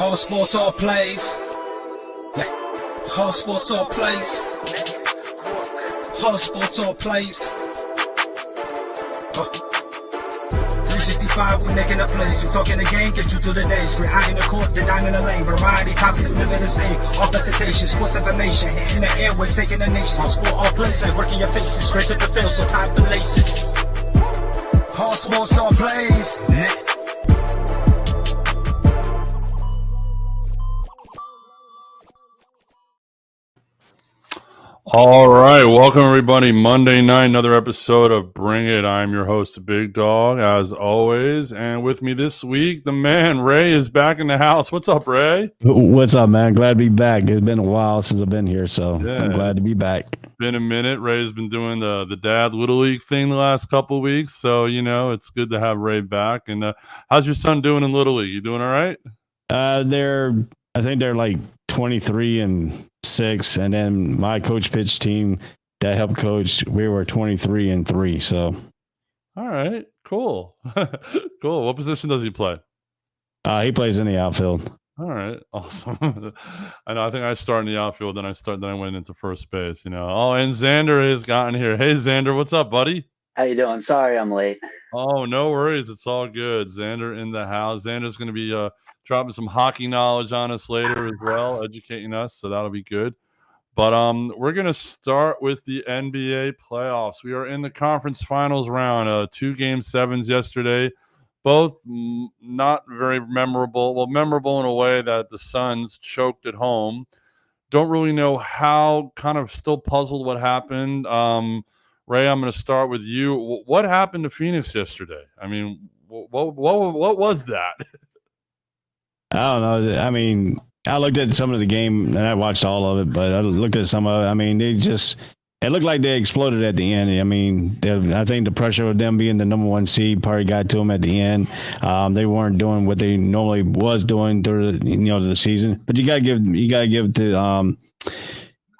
Hard sports all plays. Yeah. Hard sports all plays. Hard sports all plays. 365, we making a plays. You talking the game, get you through the days. We're high in the court, the dime in the lane. Variety topics living the same. All presentation, sports information. In the airways, taking the nation. Hard sport all plays, like working your faces. Grace at the field, so tie the laces. Hard sports all plays. Yeah. All right, welcome everybody. Monday night, another episode of Bring It. I'm your host, Big Dog, as always. And with me this week, the man, Ray, is back in the house. What's up, Ray? What's up, man? Glad to be back. It's been a while since I've been here, so I'm glad to be back. Been a minute. Ray's been doing the dad Little League thing the last couple of weeks, so, you know, it's good to have Ray back. And how's your son doing in Little League? You doing all right? I think they're like 23-6, and then my coach pitch team that helped coach, we were 23-3. So, all right, cool, cool. What position does he play? He plays in the outfield. All right, awesome. I know. I think I started in the outfield, then I went into first base. You know. Oh, and Xander has gotten here. Hey, Xander, what's up, buddy? How you doing? Sorry, I'm late. Oh, no worries. It's all good. Xander in the house. Xander's going to be dropping some hockey knowledge on us later as well, educating us, so that'll be good. But we're going to start with the NBA playoffs. We are in the conference finals round, 2 game sevens yesterday, both not very memorable. Well, memorable in a way that the Suns choked at home. Don't really know how, kind of still puzzled what happened. Ray, I'm going to start with you. What happened to Phoenix yesterday? I mean, what was that? I don't know. I mean, I looked at some of the game, and I watched all of it, but I looked at some of it. I mean, it looked like they exploded at the end. I mean, I think the pressure of them being the number 1 seed probably got to them at the end. They weren't doing what they normally was doing through the season. But you gotta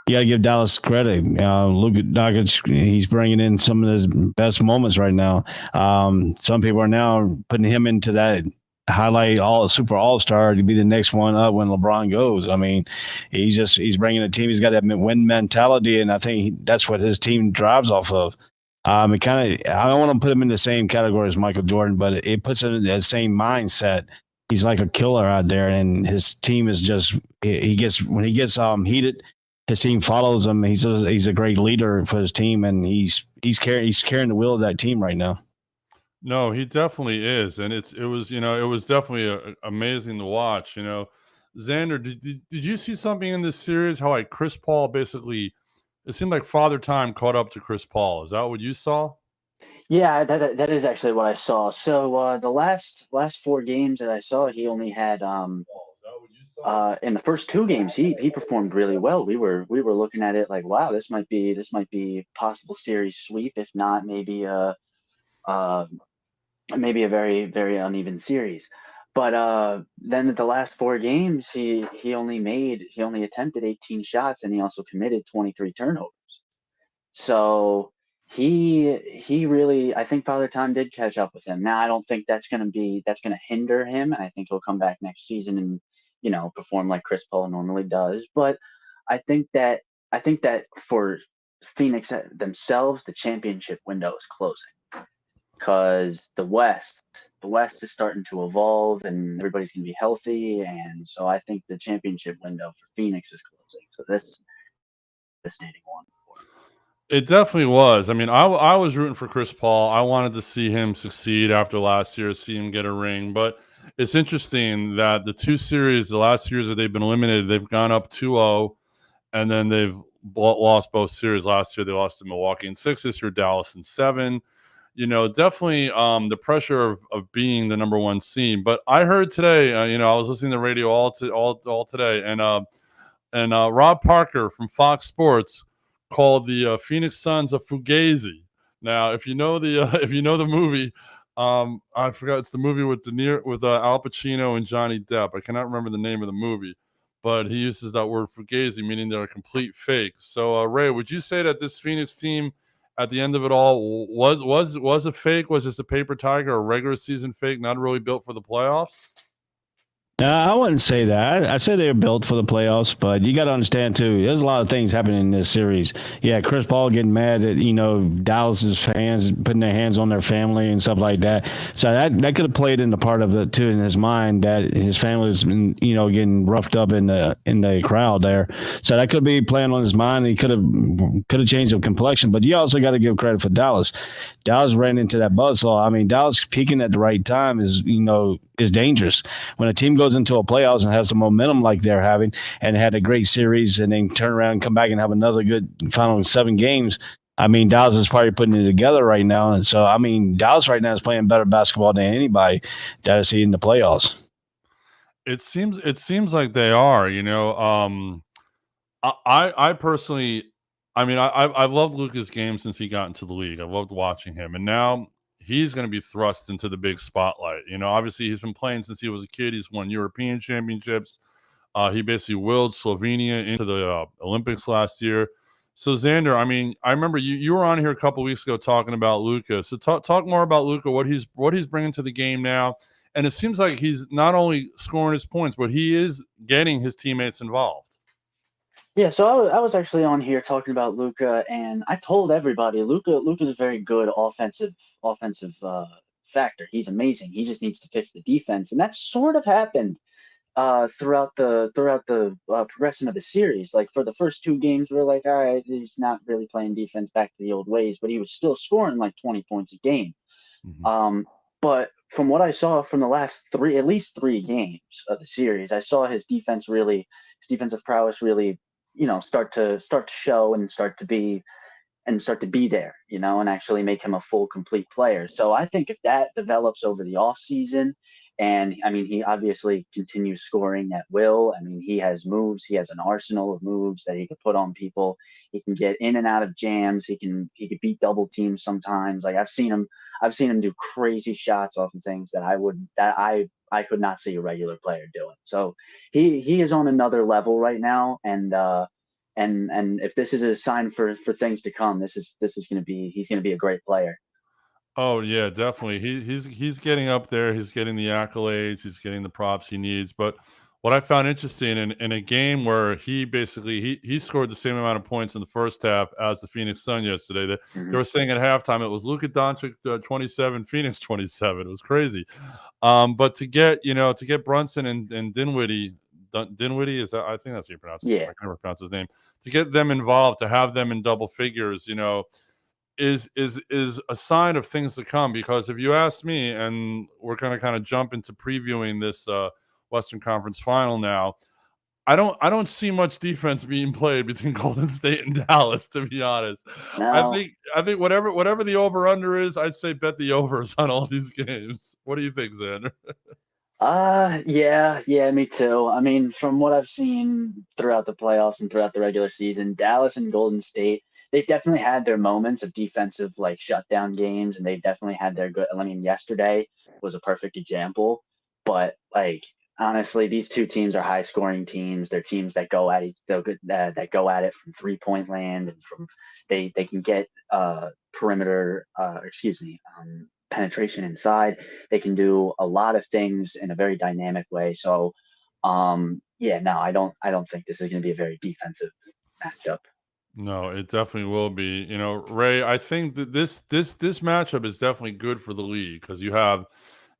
give Dallas credit. Luka Doncic, he's bringing in some of his best moments right now. Some people are now putting him into that highlight super all-star to be the next one up when LeBron goes. I mean, he's bringing a team. He's got that win mentality, and I think that's what his team drives off of. I don't want to put him in the same category as Michael Jordan, but it puts him in that same mindset. He's like a killer out there, and his team is just when he gets heated, his team follows him. He's a great leader for his team, and he's carrying the wheel of that team right now. No, he definitely is, and it was definitely amazing to watch. You know, Xander, did you see something in this series? How like Chris Paul basically, it seemed like Father Time caught up to Chris Paul. Is that what you saw? Yeah, that is actually what I saw. So the last 4 games that I saw, he only had in the first 2 games he performed really well. We were looking at it like, wow, this might be possible series sweep, if not maybe a very, very uneven series. But then at the last 4 games, he only attempted 18 shots, and he also committed 23 turnovers. So he really, I think Father Time did catch up with him. Now I don't think that's gonna hinder him, and I think he'll come back next season and perform like Chris Paul normally does. But I think that for Phoenix themselves, the championship window is closing. Because the West is starting to evolve, and everybody's going to be healthy, and so I think the championship window for Phoenix is closing. So this is a devastating one. It definitely was. I mean, I was rooting for Chris Paul. I wanted to see him succeed after last year, see him get a ring. But it's interesting that the last series that they've been eliminated, they've gone up 2-0, and then they've lost both series. Last year they lost to Milwaukee in 6. This year Dallas in 7. You know, definitely the pressure of being the number 1 seed. But I heard today, I was listening to the radio all today, and Rob Parker from Fox Sports called the Phoenix Suns a fugazi. Now, if you know the movie, I forgot, it's the movie with Al Pacino and Johnny Depp. I cannot remember the name of the movie, but he uses that word fugazi, meaning they're a complete fake. So, Ray, would you say that this Phoenix team, at the end of it all, was a fake, was just a paper tiger, a regular season fake, not really built for the playoffs? I wouldn't say that. I said they're built for the playoffs, but you got to understand too. There's a lot of things happening in this series. Yeah, Chris Paul getting mad at Dallas's fans putting their hands on their family and stuff like that. So that could have played in the part of it too in his mind that his family's been getting roughed up in the crowd there. So that could be playing on his mind. He could have changed the complexion. But you also got to give credit for Dallas. Dallas ran into that buzzsaw. I mean, Dallas peaking at the right time is dangerous. When a team goes into a playoffs and has the momentum like they're having and had a great series and then turn around and come back and have another good final 7 games, I mean, Dallas is probably putting it together right now. And so, I mean, Dallas right now is playing better basketball than anybody that I see in the playoffs. It seems like they are, I personally, I mean, I've loved Luka's game since he got into the league. I loved watching him. And now he's going to be thrust into the big spotlight. Obviously he's been playing since he was a kid. He's won European championships. He basically willed Slovenia into the Olympics last year. So Xander, I mean, I remember you were on here a couple weeks ago talking about Luka. So talk more about Luka, what he's bringing to the game now. And it seems like he's not only scoring his points, but he is getting his teammates involved. Yeah, so I was actually on here talking about Luka, and I told everybody Luka's a very good offensive factor. He's amazing. He just needs to fix the defense, and that sort of happened throughout the progression of the series. Like for the first 2 games, we were like, all right, he's not really playing defense back to the old ways, but he was still scoring like 20 points a game. Mm-hmm. But from what I saw from the last at least 3 games of the series, I saw his defensive prowess really start to show and start to be there, and actually make him a full complete player. So I think if that develops over the off season, and I mean, he obviously continues scoring at will. I mean, he has moves. He has an arsenal of moves that he could put on people. He can get in and out of jams. He could beat double teams sometimes. Like I've seen him do crazy shots off of things that I could not see a regular player doing. So he is on another level right now, and if this is a sign for things to come, he's going to be a great player. Oh yeah, definitely. He's getting up there. He's getting the accolades. He's getting the props he needs. But what I found interesting in a game where he basically he scored the same amount of points in the first half as the Phoenix Sun yesterday. They were saying at halftime it was Luka Doncic 27, Phoenix 27. It was crazy. But to get Brunson and Dinwiddie is that, I think that's how you pronounce it. Yeah. I can never pronounce his name. To get them involved, to have them in double figures, is a sign of things to come. Because if you ask me, and we're going to kind of jump into previewing this Western Conference final now, I don't see much defense being played between Golden State and Dallas, to be honest. No. I think whatever the over under is, I'd say bet the overs on all these games. What do you think, Xander? Yeah, me too. I mean, from what I've seen throughout the playoffs and throughout the regular season, Dallas and Golden State, they've definitely had their moments of defensive like shutdown games, and they've definitely had their good. I mean, yesterday was a perfect example. But like honestly, these 2 teams are high scoring teams. They're teams that go at it from 3-point land, and from they can get perimeter. Penetration inside. They can do a lot of things in a very dynamic way. So, I don't think this is going to be a very defensive matchup. No, it definitely will be. Ray, I think that this matchup is definitely good for the league, because you have,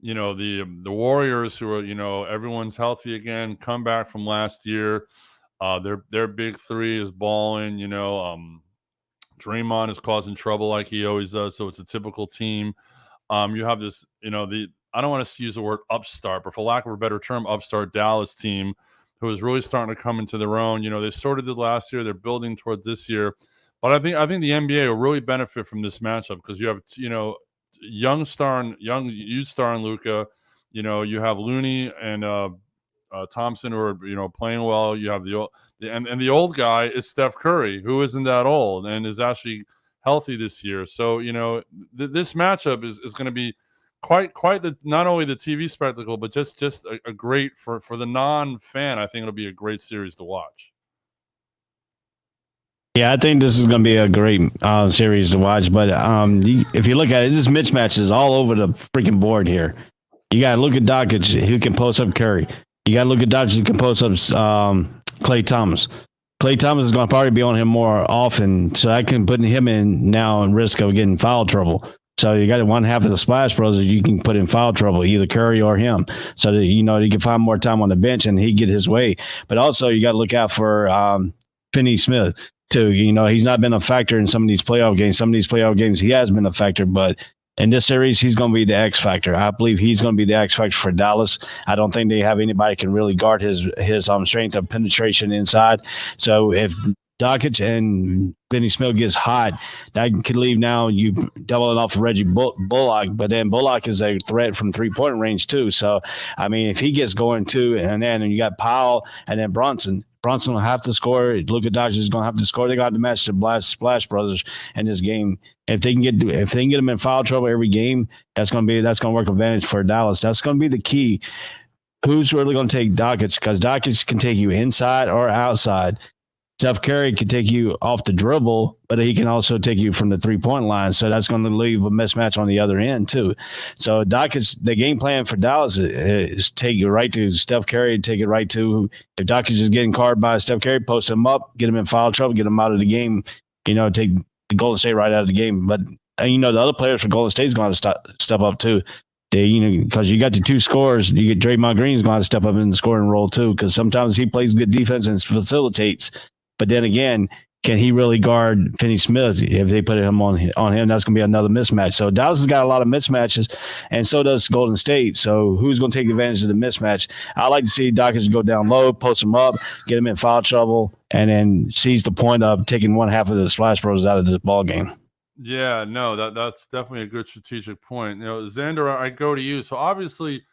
the Warriors who are, everyone's healthy again, come back from last year. Their big 3 is balling. Draymond is causing trouble like he always does, so it's a typical team. You have this, I don't want to use the word upstart, but for lack of a better term, upstart Dallas team who is really starting to come into their own. They sort of did last year. They're building towards this year. But I think the NBA will really benefit from this matchup, because you have, young youth star in Luka. You have Looney and Thompson who are, playing well. You have the old guy is Steph Curry, who isn't that old and is actually healthy this year. So, this matchup is going to be quite not only the TV spectacle, but just a great for the non-fan. I think it'll be a great series to watch. Yeah, I think this is going to be a great series to watch. But if you look at it, this mismatch is all over the freaking board here. You got Luka Doncic, who can post up Curry. You got to look at Dodgers who can post up Clay Thomas. Clay Thomas is going to probably be on him more often, so I can put him in now and risk of getting foul trouble. So you got one half of the Splash Brothers you can put in foul trouble, either Curry or him, so that you can find more time on the bench and he get his way. But also you got to look out for Finney Smith too. He's not been a factor in some of these playoff games. Some of these playoff games he has been a factor, but in this series, he's going to be the X factor. I believe he's going to be the X factor for Dallas. I don't think they have anybody can really guard his strength of penetration inside. So if Doncic and Benny Smith gets hot, that could leave now. You double it off of Reggie Bullock, but then Bullock is a threat from 3-point range too. So, I mean, if he gets going too, and you got Powell and then Bronson will have to score. Luka Doncic is going to have to score. They got to match the Splash Brothers in this game. If they can get them in foul trouble every game, that's going to work advantage for Dallas. That's going to be the key. Who's really going to take Doncic? Because Doncic can take you inside or outside. Steph Curry can take you off the dribble, but he can also take you from the 3-point line. So that's going to leave a mismatch on the other end too. So Doncic, the game plan for Dallas is take it right to Steph Curry and take it right to if Doncic is getting carded by Steph Curry, post him up, get him in foul trouble, get him out of the game. Take the Golden State right out of the game. But the other players for Golden State is going to step up too. Because you got the two scorers, you get Draymond Green's going to step up in the scoring role too. Because sometimes he plays good defense and facilitates. But then again, can he really guard Finney Smith if they put him on him? That's going to be another mismatch. So Dallas has got a lot of mismatches, and so does Golden State. So who's going to take advantage of the mismatch? I like to see Doncic go down low, post him up, get him in foul trouble, and then seize the point of taking one half of the Splash Bros out of this ball game. Yeah, no, that's definitely a good strategic point. Xander, I go to you. So obviously,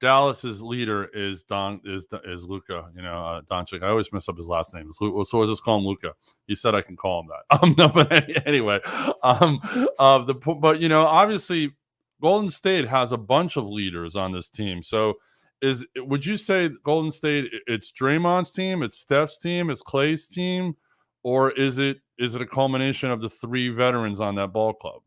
Dallas's leader is Luka. Doncic. I always mess up his last name. So I'll just call him Luka. He said I can call him that. No, but anyway, obviously, Golden State has a bunch of leaders on this team. So, would you say Golden State? It's Draymond's team, it's Steph's team, it's Clay's team, or is it a culmination of the three veterans on that ball club?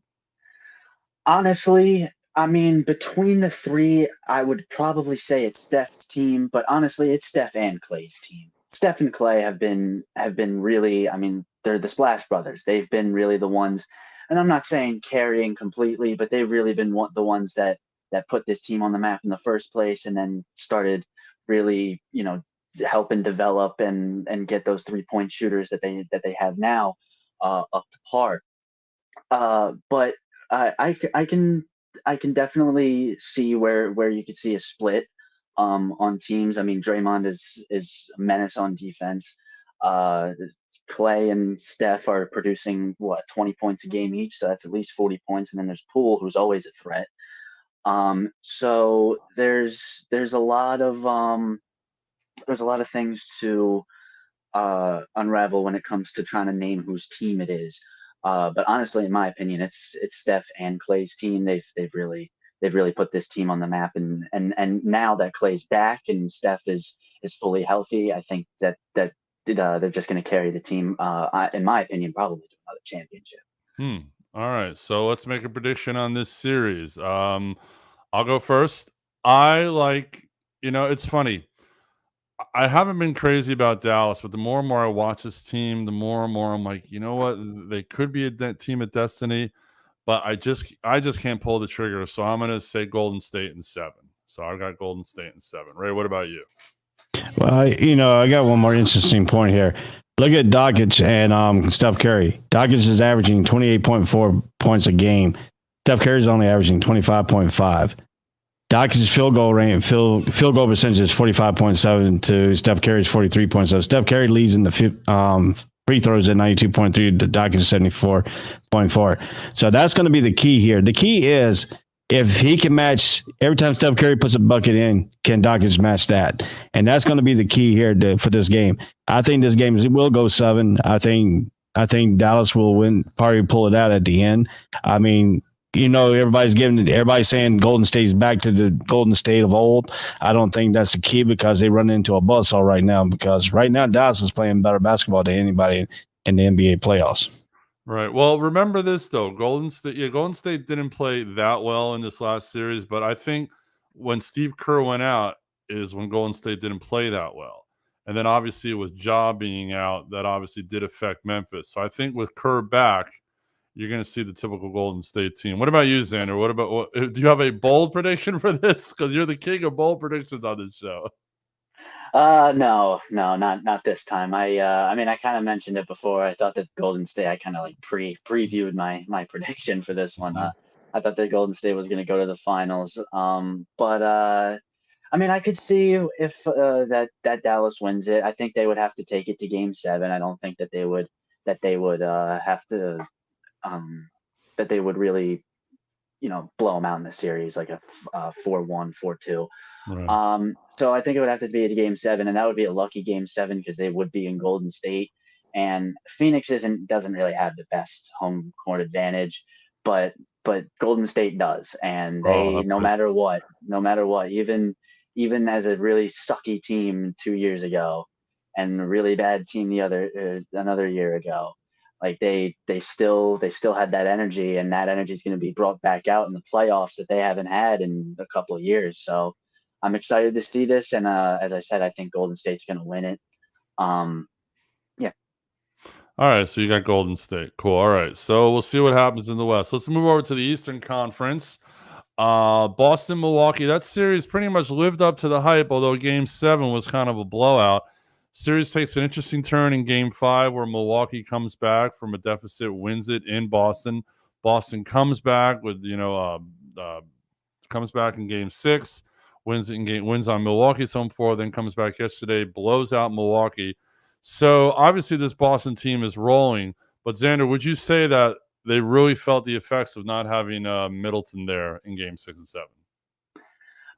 Honestly, I mean, between the three, I would probably say it's Steph's team, but honestly, it's Steph and Clay's team. Steph and Clay have been really, I mean, they're the Splash Brothers. They've been really the ones, and I'm not saying carrying completely, but they've really been the ones that put this team on the map in the first place, and then started really, helping develop and get those 3-point shooters that they have now up to par. But I can definitely see where you could see a split on teams. I mean, Draymond is a menace on defense. Clay and Steph are producing 20 points a game each, so that's at least 40 points. And then there's Poole, who's always a threat. So there's a lot of things to unravel when it comes to trying to name whose team it is. But honestly, in my opinion, it's Steph and Clay's team. They've really put this team on the map, and now that Clay's back and Steph is fully healthy, I think that they're just going to carry the team. In my opinion, probably to another championship. All right, so let's make a prediction on this series. I'll go first. I like, it's funny. I haven't been crazy about Dallas, but the more and more I watch this team, the more and more I'm like, you know what? They could be a team of destiny, but I just can't pull the trigger. So I'm going to say Golden State in 7. So I've got Golden State in 7. Ray, what about you? Well, I got one more interesting point here. Look at Doncic and Steph Curry. Doncic is averaging 28.4 points a game. Steph Curry is only averaging 25.5. Doncic's field goal percentage is 45.7 to Steph Curry's 43.7. Steph Curry leads in the free throws at 92.3 to Doncic 74.4. So that's going to be the key here. The key is if he can match every time Steph Curry puts a bucket in, can Doncic match that? And that's going to be the key here for this game. I think this game will go 7. I think Dallas will win, probably pull it out at the end. I mean, everybody's saying Golden State's back to the Golden State of old. I don't think that's the key because they run into a buzzsaw right now, because right now Dallas is playing better basketball than anybody in the NBA playoffs. Right. Well, remember this though. Golden State didn't play that well in this last series, but I think when Steve Kerr went out, is when Golden State didn't play that well. And then obviously with Ja being out, that obviously did affect Memphis. So I think with Kerr back, you're going to see the typical Golden State team. What about you, Xander? Do you have a bold prediction for this? Because you're the king of bold predictions on this show. No, not this time. I mean, I kind of mentioned it before. I thought that Golden State, I kind of like previewed my prediction for this one. I thought that Golden State was going to go to the finals. But I mean, I could see if that Dallas wins it. I think they would have to take it to Game 7. I don't think that they would have to that they would really, blow them out in the series like a 4-1, 4-2. Right. So I think it would have to be a Game 7, and that would be a lucky Game 7 because they would be in Golden State, and Phoenix doesn't really have the best home court advantage, but Golden State does, and they no matter what, even as a really sucky team 2 years ago, and a really bad team another year ago. Like they still had that energy, and that energy is going to be brought back out in the playoffs that they haven't had in a couple of years. So I'm excited to see this, and as I said, I think Golden State's going to win it. Yeah. All right, so you got Golden State. Cool. All right, so we'll see what happens in the West. Let's move over to the Eastern Conference. Boston, Milwaukee. That series pretty much lived up to the hype, although Game 7 was kind of a blowout. Series takes an interesting turn in Game 5 where Milwaukee comes back from a deficit, wins it in Boston. Boston comes back with, comes back in Game 6, wins on Milwaukee's home floor, then comes back yesterday, blows out Milwaukee. So obviously this Boston team is rolling. But Xander, would you say that they really felt the effects of not having Middleton there in Game 6 and 7?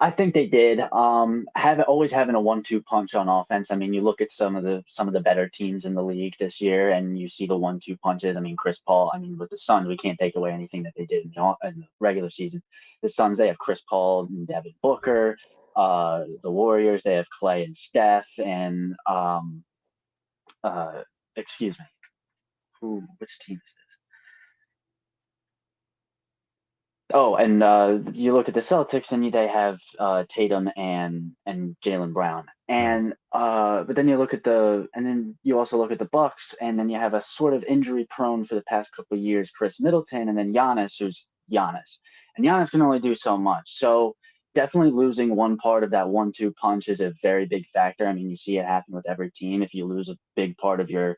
I think they did. Always having a 1-2 punch on offense. I mean, you look at some of the better teams in the league this year, and you see the 1-2 punches. I mean, Chris Paul. I mean, with the Suns, we can't take away anything that they did in the regular season. The Suns, they have Chris Paul and Devin Booker. The Warriors, they have Clay and Steph, and excuse me, which team is this? Oh, and you look at the Celtics, and they have Tatum and Jaylen Brown, and but then you look at then you also look at the Bucks, and then you have a sort of injury prone for the past couple of years, Chris Middleton, and then Giannis, who's Giannis, and Giannis can only do so much. So definitely losing one part of that 1-2 punch is a very big factor. I mean, you see it happen with every team. If you lose a big part of your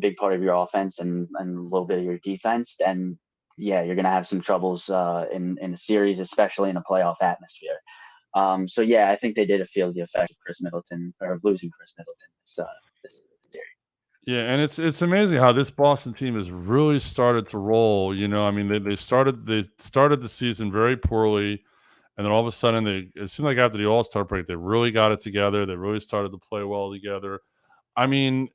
offense and a little bit of your defense, then yeah, you're going to have some troubles in a series, especially in a playoff atmosphere. So yeah, I think they did feel the effect of Chris Middleton, or of losing Chris Middleton this series. Yeah, and it's amazing how this Boston team has really started to roll. I mean, they started the season very poorly, and then all of a sudden it seemed like after the All-Star break they really got it together. They really started to play well together. I mean,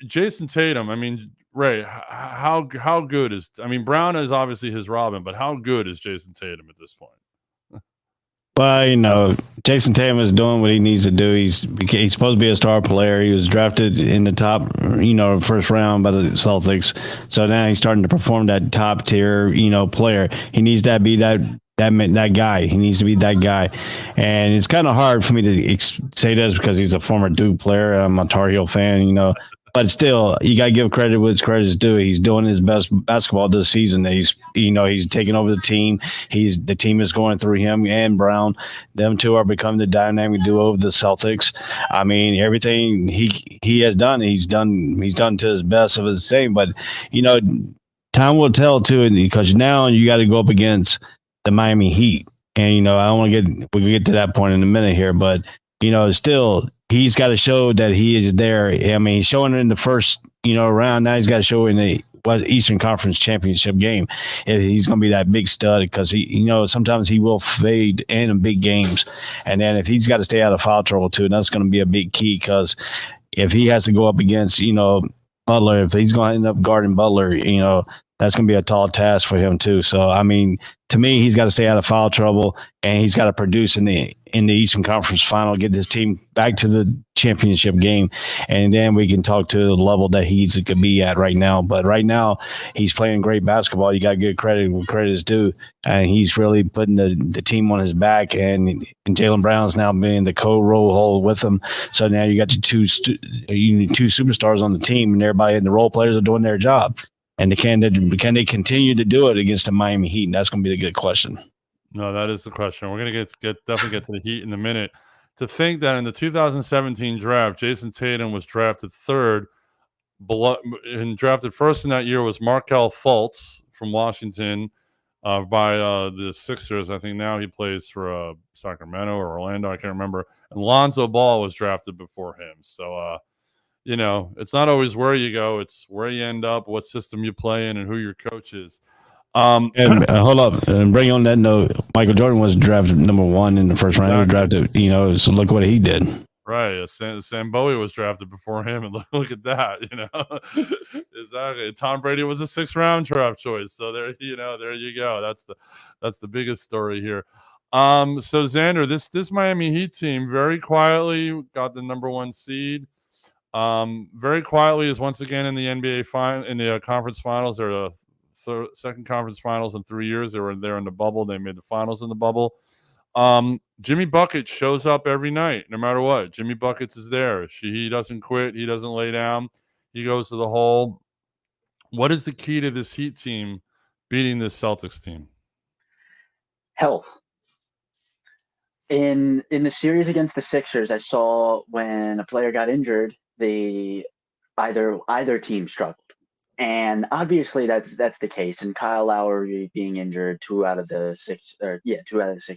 Jason Tatum. I mean, Ray, how good is? I mean, Brown is obviously his Robin, but how good is Jason Tatum at this point? Well, Jason Tatum is doing what he needs to do. He's supposed to be a star player. He was drafted in the top, first round by the Celtics. So now he's starting to perform that top tier, player. He needs to be that guy. He needs to be that guy. And it's kind of hard for me to say this because he's a former Duke player. I'm a Tar Heel fan, But still, you got to give credit where credit is due. He's doing his best basketball this season. He's taking over the team. The team is going through him and Brown. Them two are becoming the dynamic duo of the Celtics. I mean, everything he has done, he's done to his best of his same. But time will tell too, because now you got to go up against the Miami Heat, and I don't want to we'll get to that point in a minute here, but still. He's got to show that he is there. I mean, he's showing it in the first, round. Now he's got to show it in the Eastern Conference Championship game. If he's going to be that big stud, because he, sometimes he will fade in big games. And then if he's got to stay out of foul trouble too, that's going to be a big key, because if he has to go up against, Butler, if he's going to end up guarding Butler, that's going to be a tall task for him too. So, I mean, to me, he's got to stay out of foul trouble, and he's got to produce in the Eastern Conference Final, get his team back to the championship game, and then we can talk to the level that he's could be at right now. But right now, he's playing great basketball. You got to give credit where credit is due, and he's really putting the team on his back. And Jaylen Brown's now being the co-role with him. So now you got your two superstars on the team, and everybody and the role players are doing their job. And can they continue to do it against the Miami Heat? And that's going to be the good question. No, that is the question. We're going to definitely get to the Heat in a minute. To think that in the 2017 draft, Jason Tatum was drafted third, and drafted first in that year was Markelle Fultz from Washington by the Sixers. I think now he plays for Sacramento or Orlando. I can't remember. And Lonzo Ball was drafted before him. So, it's not always where you go. It's where you end up, what system you play in, and who your coach is. And hold up and bring on that note. Michael Jordan was drafted number 1 in the first round. Exactly. He was drafted, so look what he did. Right. Sam Bowie was drafted before him, and look at that, Exactly. Tom Brady was a 6th round draft choice. So there you go. That's the biggest story here. So Xander, this Miami Heat team very quietly got the number 1 seed. Very quietly is once again in the NBA in the conference finals. They're the second conference finals in 3 years. They were there in the bubble. They made the finals in the bubble. Jimmy Buckets shows up every night, no matter what. Jimmy Buckets is there. He doesn't quit. He doesn't lay down. He goes to the hole. What is the key to this Heat team beating this Celtics team? Health. In the series against the Sixers, I saw when a player got injured, either team struggled. And obviously that's the case. And Kyle Lowry being injured 2 out of the 6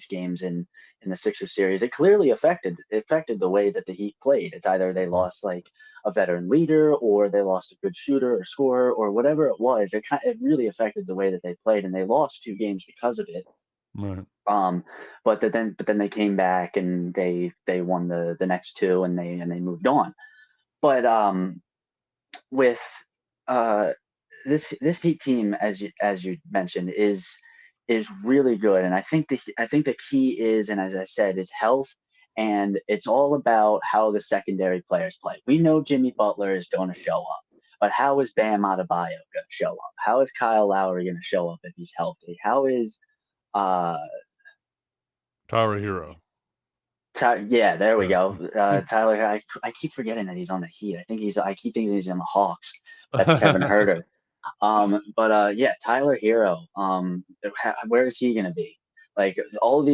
games in the Sixers series, it clearly affected the way that the Heat played. It's either they lost like a veteran leader, or they lost a good shooter or scorer, or whatever it was. It really affected the way that they played, and they lost 2 games because of it. Right. But then they came back and they won the next 2, and they moved on. But with this Heat team, as you mentioned, is really good, and I think the key is, and as I said, is health, and it's all about how the secondary players play. We know Jimmy Butler is going to show up, but how is Bam Adebayo going to show up? How is Kyle Lowry going to show up if he's healthy? How is Tyler Hero? Yeah, there we go. Tyler, I keep forgetting that he's on the Heat. I keep thinking he's on the Hawks. That's Kevin Huerter. Tyler Hero. Where is he going to be? Like all of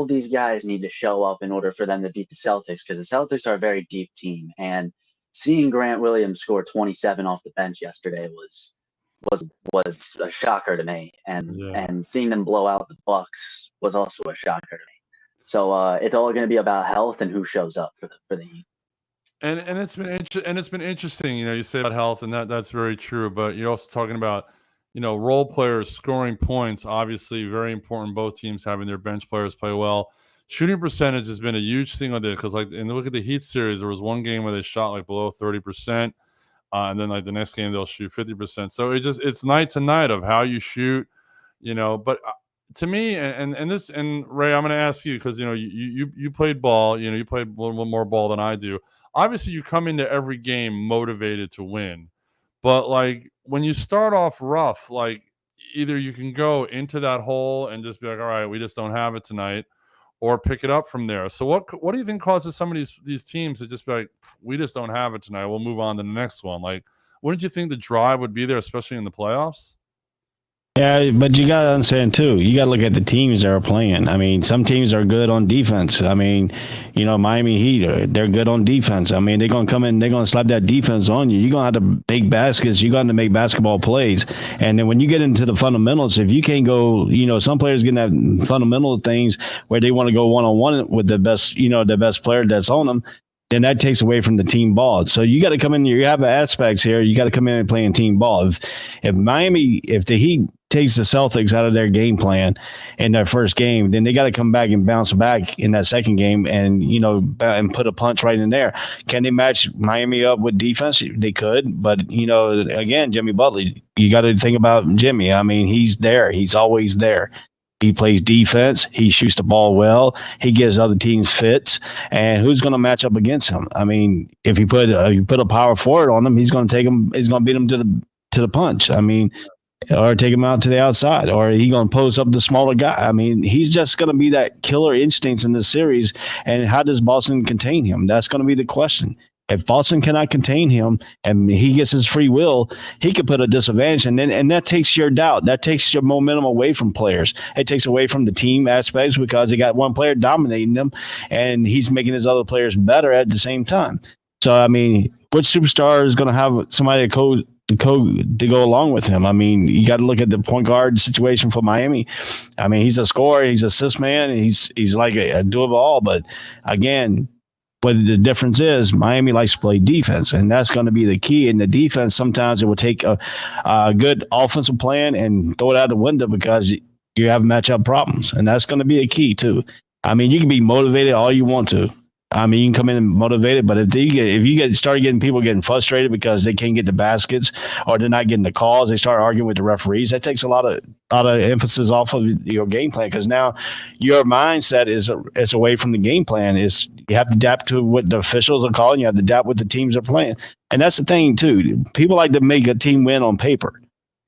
these guys need to show up in order for them to beat the Celtics, because the Celtics are a very deep team. And seeing Grant Williams score 27 off the bench yesterday was a shocker to me. And seeing them blow out the Bucks was also a shocker to me. So it's all going to be about health and who shows up for the Heat. And it's been interesting. You say about health, and that's very true. But you're also talking about role players scoring points. Obviously, very important. Both teams having their bench players play well. Shooting percentage has been a huge thing with it, because and look at the Heat series. There was one game where they shot like below 30%, and then like the next game they'll shoot 50%. So it's night to night of how you shoot. But. To me, and Ray, I'm going to ask you, because you played ball. You played a little more ball than I do. Obviously, you come into every game motivated to win, but like when you start off rough, like either you can go into that hole and just be like, all right, we just don't have it tonight, or pick it up from there. So what do you think causes some of these teams to just be like, we just don't have it tonight, we'll move on to the next one? Like, wouldn't you think the drive would be there, especially in the playoffs? Yeah, but you got to understand, too, you got to look at the teams that are playing. I mean, some teams are good on defense. I mean, Miami Heat, they're good on defense. I mean, they're going to come in, they're going to slap that defense on you. You're going to have to make baskets. You're going to make basketball plays. And then when you get into the fundamentals, if you can't go, some players get that fundamental things where they want to go one-on-one with the best, the best player that's on them, then that takes away from the team ball. So you got to come in, you have aspects here. You got to come in and play in team ball. If the Heat takes the Celtics out of their game plan in their first game, then they got to come back and bounce back in that second game and, and put a punch right in there. Can they match Miami up with defense? They could. But, again, Jimmy Butler, you got to think about Jimmy. I mean, he's there. He's always there. He plays defense. He shoots the ball well. He gives other teams fits. And who's going to match up against him? I mean, if you put a power forward on him, he's going to take him. He's going to beat him to the punch. I mean, or take him out to the outside, or he going to post up the smaller guy. I mean, he's just going to be that killer instincts in this series. And how does Boston contain him? That's going to be the question. If Boston cannot contain him and he gets his free will, he could put a disadvantage, and that takes your doubt. That takes your momentum away from players. It takes away from the team aspects because they got one player dominating them, and he's making his other players better at the same time. So, I mean, which superstar is going to have somebody to go along with him? I mean, you got to look at the point guard situation for Miami. I mean, he's a scorer, he's an assist man, he's like a do it all. But again, what the difference is, Miami likes to play defense, and that's going to be the key. In the defense, sometimes it will take a good offensive plan and throw it out the window because you have matchup problems, and that's going to be a key too. I mean, you can be motivated all you want to. I mean, you can come in and motivated, but if you start getting people getting frustrated because they can't get the baskets or they're not getting the calls, they start arguing with the referees. That takes a lot of emphasis off of your game plan because now your mindset is away from the game plan. Is you have to adapt to what the officials are calling. You have to adapt what the teams are playing, and that's the thing too. People like to make a team win on paper.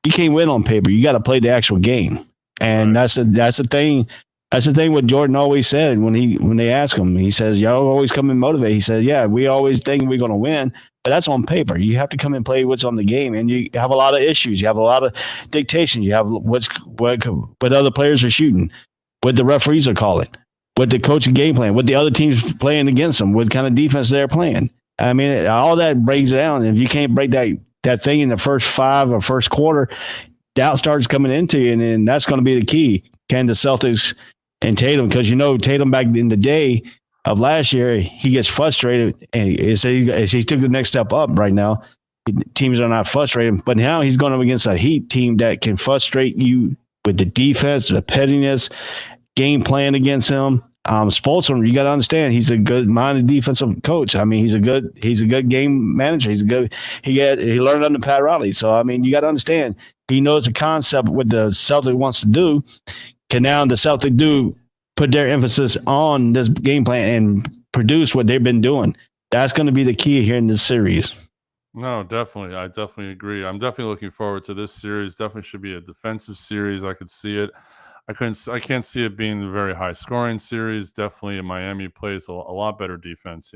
You can't win on paper. You got to play the actual game, and right. That's the thing. That's the thing what Jordan always said when they ask him. He says, y'all always come and motivate. He says, yeah, we always think we're going to win, but that's on paper. You have to come and play what's on the game, and you have a lot of issues. You have a lot of dictation. You have what other players are shooting, what the referees are calling, what the coaching game plan, what the other teams playing against them, what kind of defense they're playing. I mean, all that breaks it down. If you can't break that thing in the first 5 or first quarter, doubt starts coming into you, and then that's going to be the key. Can the Celtics and Tatum, because Tatum back in the day of last year, he gets frustrated, and as he took the next step up right now, teams are not frustrated, but now he's going up against a Heat team that can frustrate you with the defense, the pettiness, game plan against him. Spoelstra, you got to understand, he's a good-minded defensive coach. I mean, he's a good game manager. He learned under Pat Riley. So I mean, you got to understand, he knows the concept what the Celtic wants to do. Can now the Celtics put their emphasis on this game plan and produce what they've been doing? That's going to be the key here in this series. No, definitely. I definitely agree. I'm definitely looking forward to this series. Definitely should be a defensive series. I could see it. I can't see it being a very high scoring series. Definitely Miami plays a lot better defense,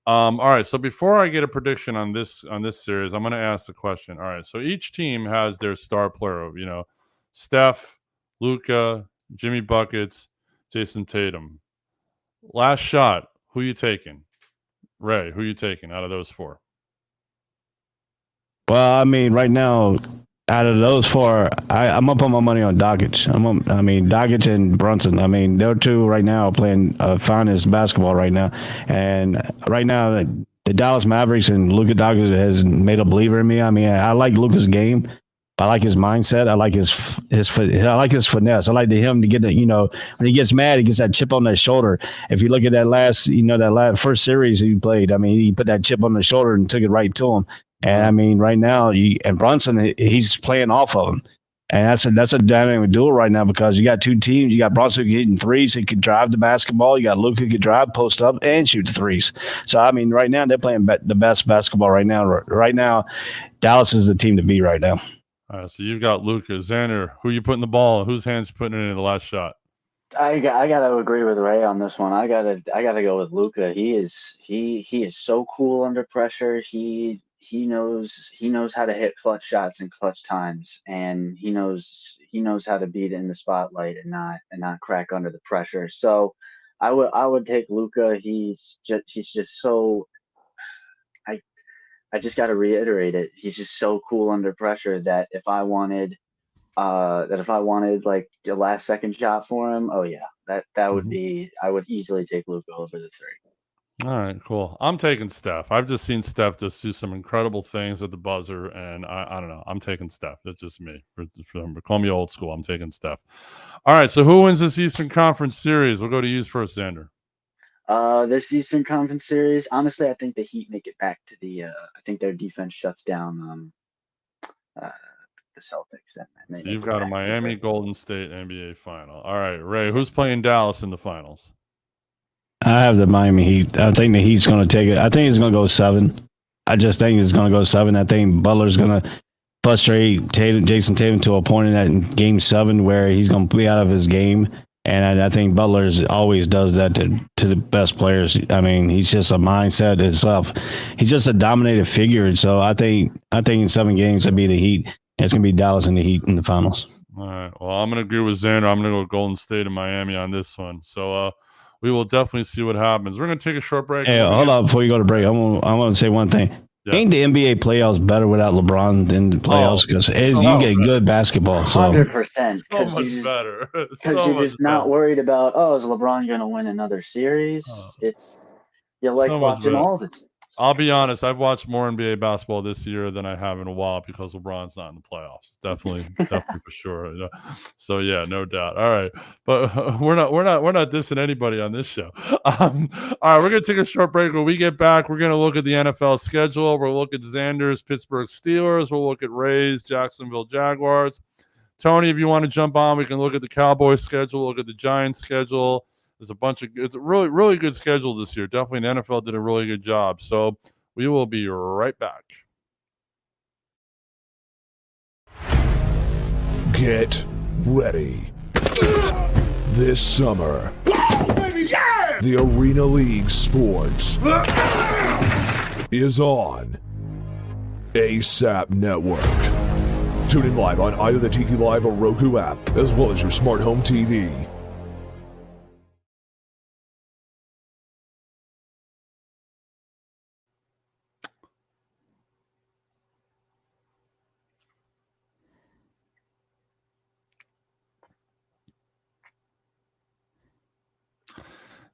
all right, so before I get a prediction on this series, I'm going to ask a question. All right, so each team has their star player, Steph, Luka, Jimmy Buckets, Jason Tatum. Last shot, who you taking? Ray, who you taking out of those 4? Well, I mean, right now, out of those 4, I'm going to put my money on Doncic. Doncic and Brunson. I mean, they're two right now playing finest basketball right now. And right now, the Dallas Mavericks and Luka Doncic has made a believer in me. I mean, I like Luka's game. I like his mindset. I like his finesse. I like him to get when he gets mad, he gets that chip on that shoulder. If you look at that first series he played, I mean, he put that chip on the shoulder and took it right to him. And I mean, right now, and Brunson, he's playing off of him. And that's a dynamic duel right now because you got two teams. You got Brunson hitting threes. He can drive the basketball. You got Luka who can drive, post up, and shoot the threes. So, I mean, right now, they're playing the best basketball right now. Right now, Dallas is the team to beat right now. All right, so you've got Luka. Xander, who you putting the ball? Whose hands you putting it in the last shot? I gotta agree with Ray on this one. I gotta go with Luka. He is so cool under pressure. He knows how to hit clutch shots in clutch times, and he knows how to beat in the spotlight and not crack under the pressure. So I would take Luka. He's just so. I just got to reiterate it. He's just so cool under pressure that if I wanted like a last second shot for him, oh yeah, that would be. I would easily take Luka over the 3. All right, cool. I'm taking Steph. I've just seen Steph just do some incredible things at the buzzer, and I don't know. I'm taking Steph. It's just me. Call me old school. I'm taking Steph. All right, so who wins this Eastern Conference series? We'll go to you first, Xander. This Eastern Conference series, honestly, I think the Heat make it back to the. I think their defense shuts down the Celtics. And So you've got a Miami Golden State NBA final. All right, Ray, who's playing Dallas in the finals? I have the Miami Heat. I think the Heat's going to take it. I think it's going to go 7. I just think it's going to go 7. I think Butler's going to frustrate Jason Tatum to a point in that Game 7 where he's going to be out of his game. And I think Butler always does that to the best players. I mean, he's just a mindset itself. He's just a dominated figure. So I think in 7 games it'll be the Heat. It's going to be Dallas and the Heat in the finals. All right. Well, I'm going to agree with Xander. I'm going to go Golden State and Miami on this one. So we will definitely see what happens. We're going to take a short break. Hey, hold up before you go to break. I want to say one thing. Yeah. Ain't the NBA playoffs better without LeBron in the playoffs? Because you get good basketball. 100%. So much better. Because you're just not worried about, is LeBron going to win another series? You like watching all of it. I'll be honest. I've watched more NBA basketball this year than I have in a while because LeBron's not in the playoffs. Definitely for sure. You know? So yeah, no doubt. All right, but we're not dissing anybody on this show. All right, we're gonna take a short break. When we get back, we're gonna look at the NFL schedule. We'll look at Xander's Pittsburgh Steelers. We'll look at Ray's Jacksonville Jaguars. Tony, if you want to jump on, we can look at the Cowboys schedule. Look at the Giants schedule. There's it's a really, really good schedule this year. Definitely the NFL did a really good job. So we will be right back. Get ready. This summer, the Arena League Sports is on ASAP Network. Tune in live on either the Tiki Live or Roku app, as well as your smart home TV.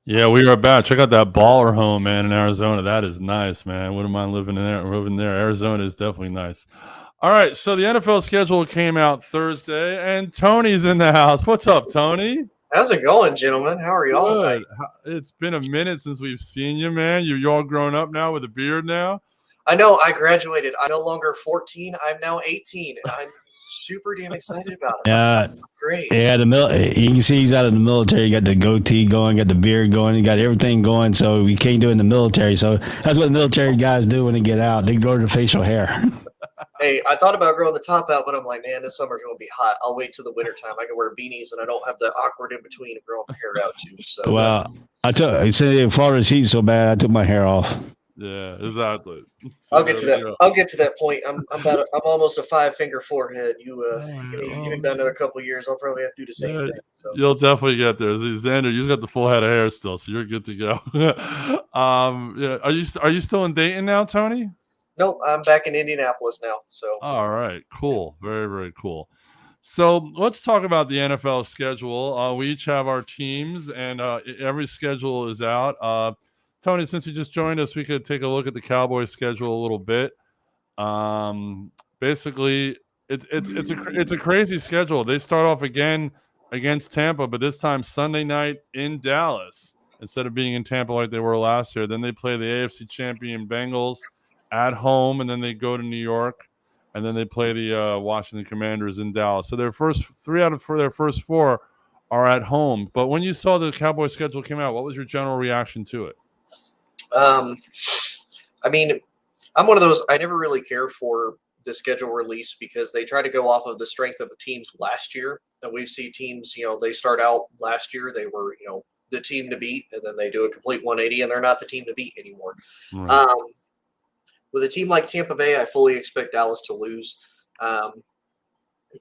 Yeah, we are back. Check out that baller home, man, in Arizona. That is nice, man. Wouldn't mind living there. Arizona is definitely nice. All right, so the NFL schedule came out Thursday, and Tony's in the house. What's up, Tony? How's it going, gentlemen? How are y'all? Good. It's been a minute since we've seen you, man. You're all grown up now with a beard now. I know. I graduated. I'm no longer 14. I'm now 18, and I'm super damn excited about it. Yeah, great. Yeah, you can see he's out of the military. You got the goatee going, got the beard going, you got everything going. So you can't do it in the military. So that's what military guys do when they get out. They grow their facial hair. Hey, I thought about growing the top out, but I'm like, man, this summer's going to be hot. I'll wait till the wintertime. I can wear beanies, and I don't have the awkward in between of growing my hair out too. So well, in Florida's heat so bad, I took my hair off. Yeah, exactly. So I'll get to that. I'll get to that point. I'm almost a 5-finger forehead. Give me about another couple of years. I'll probably have to do the same thing. So. You'll definitely get there. Xander, you've got the full head of hair still, so you're good to go. Yeah. Are you still in Dayton now, Tony? Nope, I'm back in Indianapolis now. So all right, cool, very, very cool. So let's talk about the NFL schedule. We each have our teams, and every schedule is out. Tony, since you just joined us, we could take a look at the Cowboys schedule a little bit. Basically, it's a crazy schedule. They start off again against Tampa, but this time Sunday night in Dallas instead of being in Tampa like they were last year. Then they play the AFC champion Bengals at home, and then they go to New York, and then they play the Washington Commanders in Dallas. So their first 3 out of their first 4 are at home. But when you saw the Cowboys schedule came out, what was your general reaction to it? I mean, I'm one of those, I never really care for the schedule release because they try to go off of the strength of the teams last year. And we see teams, they start out last year, they were, the team to beat, and then they do a complete 180 and they're not the team to beat anymore. Right. With a team like Tampa Bay, I fully expect Dallas to lose,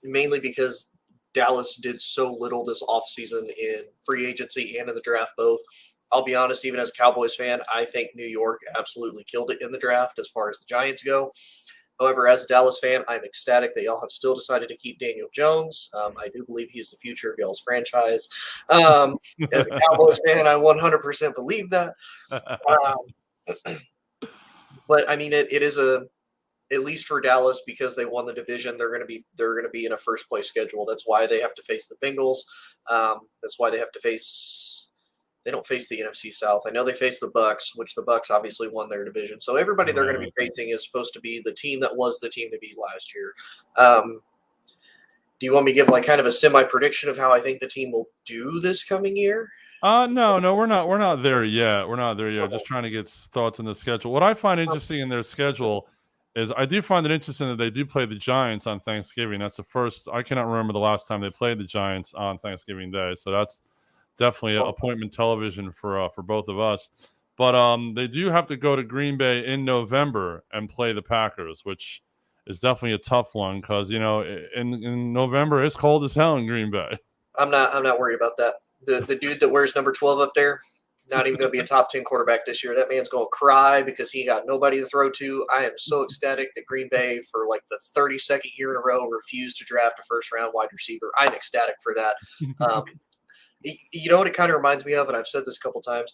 mainly because Dallas did so little this offseason in free agency and in the draft both. I'll be honest, even as a Cowboys fan, I think New York absolutely killed it in the draft as far as the Giants go. However, as a Dallas fan, I'm ecstatic that y'all have still decided to keep Daniel Jones. I do believe he's the future of y'all's franchise. As a Cowboys fan, I 100% believe that. But I mean, it is at least for Dallas, because they won the division, they're going to be in a first place schedule. That's why they have to face the Bengals. That's why they have to face. They don't face the NFC South. I know they face the Bucks, which the Bucks obviously won their division. So everybody they're going to be facing is supposed to be the team that was the team to beat last year. Do you want me to give like kind of a semi prediction of how I think the team will do this coming year? No, we're not there yet. We're not there yet. Just trying to get thoughts on the schedule. What I find interesting in their schedule is I do find it interesting that they do play the Giants on Thanksgiving. That's the first. I cannot remember the last time they played the Giants on Thanksgiving Day. So that's definitely an appointment television for both of us. But they do have to go to Green Bay in November and play the Packers, which is definitely a tough one because in November it's cold as hell in Green Bay. I'm not worried about that. The dude that wears number 12 up there, not even going to be a top 10 quarterback this year. That man's going to cry because he got nobody to throw to. I am so ecstatic that Green Bay, for like the 32nd year in a row, refused to draft a first-round wide receiver. I'm ecstatic for that. You know what it kind of reminds me of, and I've said this a couple times,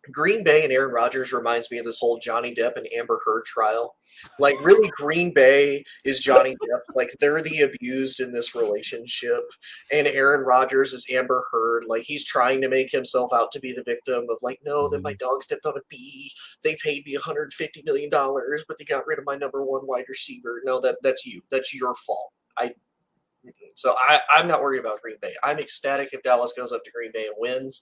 Green Bay and Aaron Rodgers reminds me of this whole Johnny Depp and Amber Heard trial. Like, really, Green Bay is Johnny Depp. Like, they're the abused in this relationship. And Aaron Rodgers is Amber Heard. Like, he's trying to make himself out to be the victim of, like, no, that my dog stepped on a bee. They paid me $150 million, but they got rid of my number one wide receiver. No, that's you. That's your fault. So I'm not worried about Green Bay. I'm ecstatic if Dallas goes up to Green Bay and wins.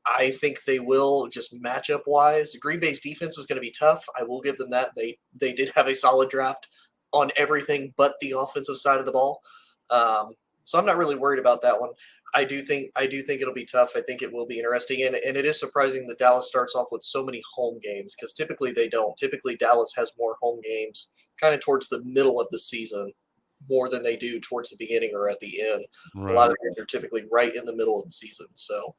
I think they will, just matchup wise. Green Bay's defense is going to be tough. I will give them that. They did have a solid draft on everything but the offensive side of the ball. So I'm not really worried about that one. I do think it'll be tough. I think it will be interesting. And it is surprising that Dallas starts off with so many home games because typically they don't. Typically Dallas has more home games kind of towards the middle of the season more than they do towards the beginning or at the end. Right. A lot of games are typically right in the middle of the season. So.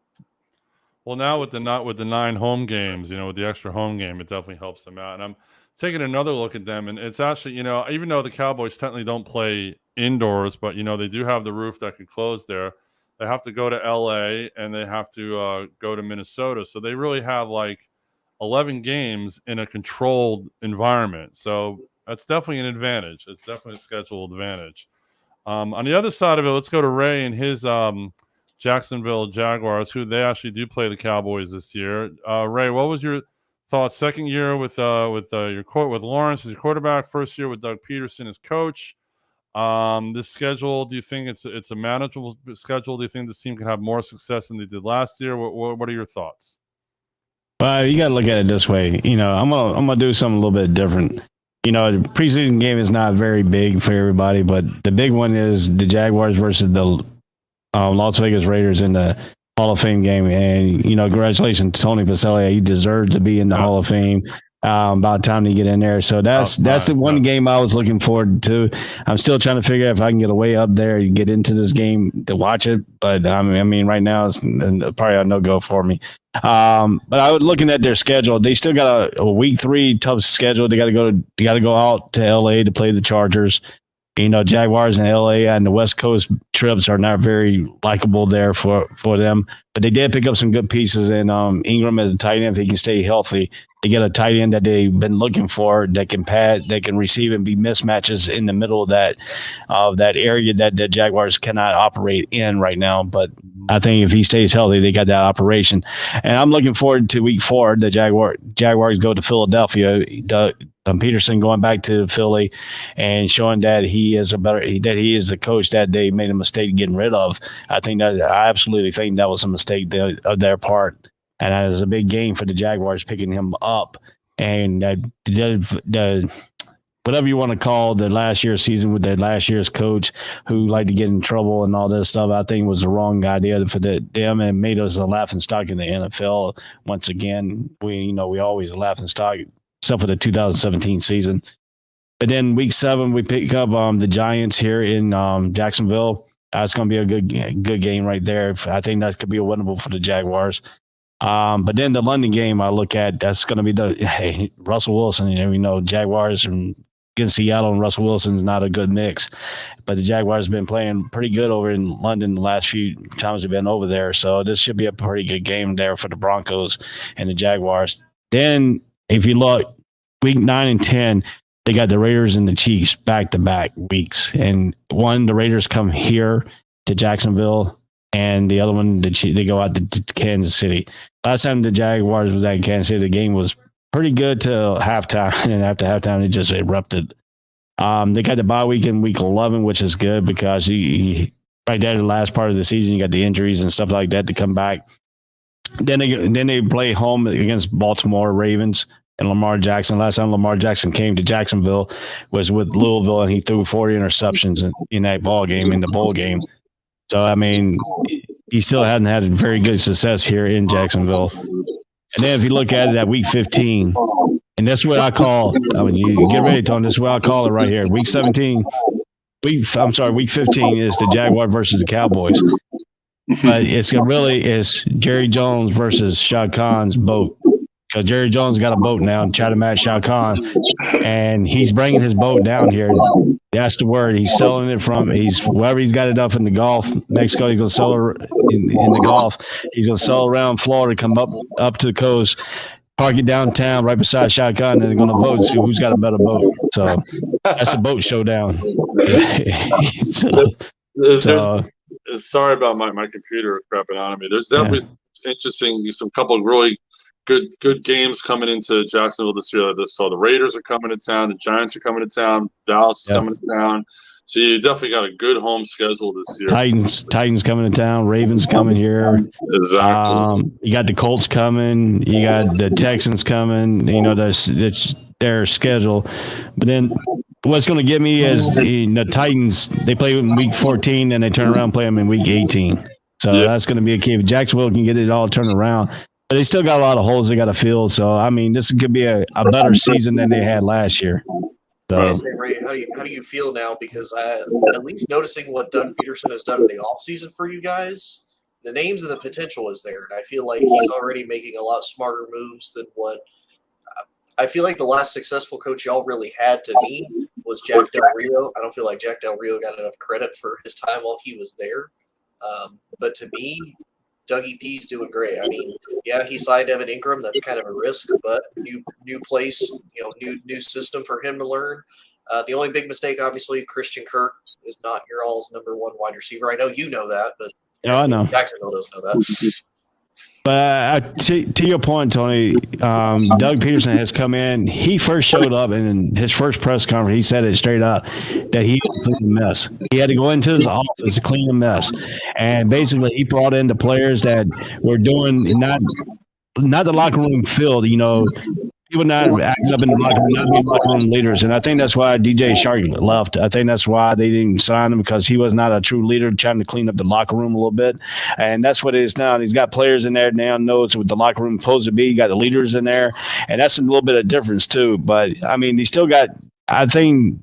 Well, now with the 9 home games, with the extra home game, it definitely helps them out. And I'm taking another look at them, and it's actually, even though the Cowboys technically don't play indoors, but they do have the roof that can close there. They have to go to LA and they have to go to Minnesota, so they really have like 11 games in a controlled environment. So that's definitely an advantage. It's definitely a schedule advantage. On the other side of it, let's go to Ray and his Jacksonville Jaguars, who they actually do play the Cowboys this year. Ray, what was your thoughts? Second year with Lawrence as your quarterback, first year with Doug Peterson as coach. This schedule, do you think it's a manageable schedule? Do you think this team can have more success than they did last year? What are your thoughts? Well, you got to look at it this way. I'm gonna do something a little bit different. The preseason game is not very big for everybody, but the big one is the Jaguars versus the Las Vegas Raiders in the Hall of Fame game. And, congratulations to Tony Pacelli. He deserves to be in the Hall of Fame. About time to get in there. So that's the one game I was looking forward to. I'm still trying to figure out if I can get a way up there and get into this game to watch it. But I mean, right now it's probably a no-go for me. But I was looking at their schedule. They still got a week 3 tough schedule. They got to go out to LA to play the Chargers. Jaguars and LA and the West Coast trips are not very likable there for them. But they did pick up some good pieces in Ingram as a tight end if he can stay healthy. They get a tight end that they've been looking for that can pad, that can receive and be mismatches in the middle of that area that the Jaguars cannot operate in right now. But I think if he stays healthy, they got that operation. And I'm looking forward to week 4. The Jaguars go to Philadelphia. Peterson going back to Philly and showing that he is the coach that they made a mistake getting rid of. I absolutely think that was a mistake of their part. And that is a big game for the Jaguars picking him up. And whatever you want to call the last year's season with the last year's coach who liked to get in trouble and all this stuff, I think was the wrong idea for them and made us a laughingstock in the NFL. Once again, we always laughingstock, except for the 2017 season. But then week 7, we pick up the Giants here in Jacksonville. That's going to be a good game right there. I think that could be a winnable for the Jaguars. But then the London game I look at, that's going to be Russell Wilson. Jaguars and against Seattle and Russell Wilson's not a good mix. But the Jaguars have been playing pretty good over in London the last few times they've been over there. So this should be a pretty good game there for the Broncos and the Jaguars. Then if you look, week 9 and 10, they got the Raiders and the Chiefs back-to-back weeks. And the Raiders come here to Jacksonville, and the other one, they go out to Kansas City. Last time the Jaguars was at Kansas City, the game was pretty good till halftime, and after halftime, it just erupted. They got the bye week in week 11, which is good because he right there the last part of the season, you got the injuries and stuff like that to come back. Then they play home against Baltimore Ravens and Lamar Jackson. Last time Lamar Jackson came to Jacksonville was with Louisville, and he threw 40 interceptions in that ball game, in the bowl game. So, I mean, he still hadn't had very good success here in Jacksonville. And then if you look at it at week 15, and that's what I call, I mean, you get ready, Tony, this is what I call it right here. Week 15 is the Jaguar versus the Cowboys. But it's Jerry Jones versus Shad Khan's boat. Because Jerry Jones got a boat now and try to match Shad Khan. And he's bringing his boat down here. That's the word. He's selling it wherever he's got it up in the Gulf. Mexico, he's going to sell it in the Gulf. He's going to sell around Florida, come up to the coast, park it downtown right beside Shad Khan, and they're going to vote and see who's got a better boat. So that's a boat showdown. Sorry about my computer crapping out on me. There's definitely some couple of really good games coming into Jacksonville this year. So the Raiders are coming to town, the Giants are coming to town, Dallas is coming to town. So you definitely got a good home schedule this year. Titans coming to town, Ravens coming here. Exactly. You got the Colts coming, you got the Texans coming. You know, it's their schedule. But then what's going to get me is the Titans. They play in week 14 and they turn around and play them in week 18. So that's going to be a key. If Jacksonville can get it all turned around. But they still got a lot of holes they got to fill. So, I mean, this could be a better season than they had last year. So, Ray, how do you feel now? Because at least noticing what Doug Peterson has done in the offseason for you guys, the names and the potential is there. And I feel like he's already making a lot smarter moves than what I feel like the last successful coach y'all really had to me was Jack Del Rio. I don't feel like Jack Del Rio got enough credit for his time while he was there. But to me, Dougie P's doing great. I mean, yeah, he signed Evan Ingram. That's kind of a risk, but new place, new system for him to learn. The only big mistake, obviously, Christian Kirk is not your all's number one wide receiver. I know you know that, but I know Jacksonville doesn't know that. But to your point, Tony, Doug Peterson has come in. He first showed up, and in his first press conference, he said it straight up that he was clean a mess. He had to go into his office to clean a mess, and basically he brought in the players that were doing not the locker room filled. People not acting up in the locker room, not being locker room leaders. And I think that's why DJ Shark left. I think that's why they didn't sign him, because he was not a true leader trying to clean up the locker room a little bit. And that's what it is now. And he's got players in there now, knows what the locker room is supposed to be. You got the leaders in there. And that's a little bit of difference too. But, I mean, he still got – I think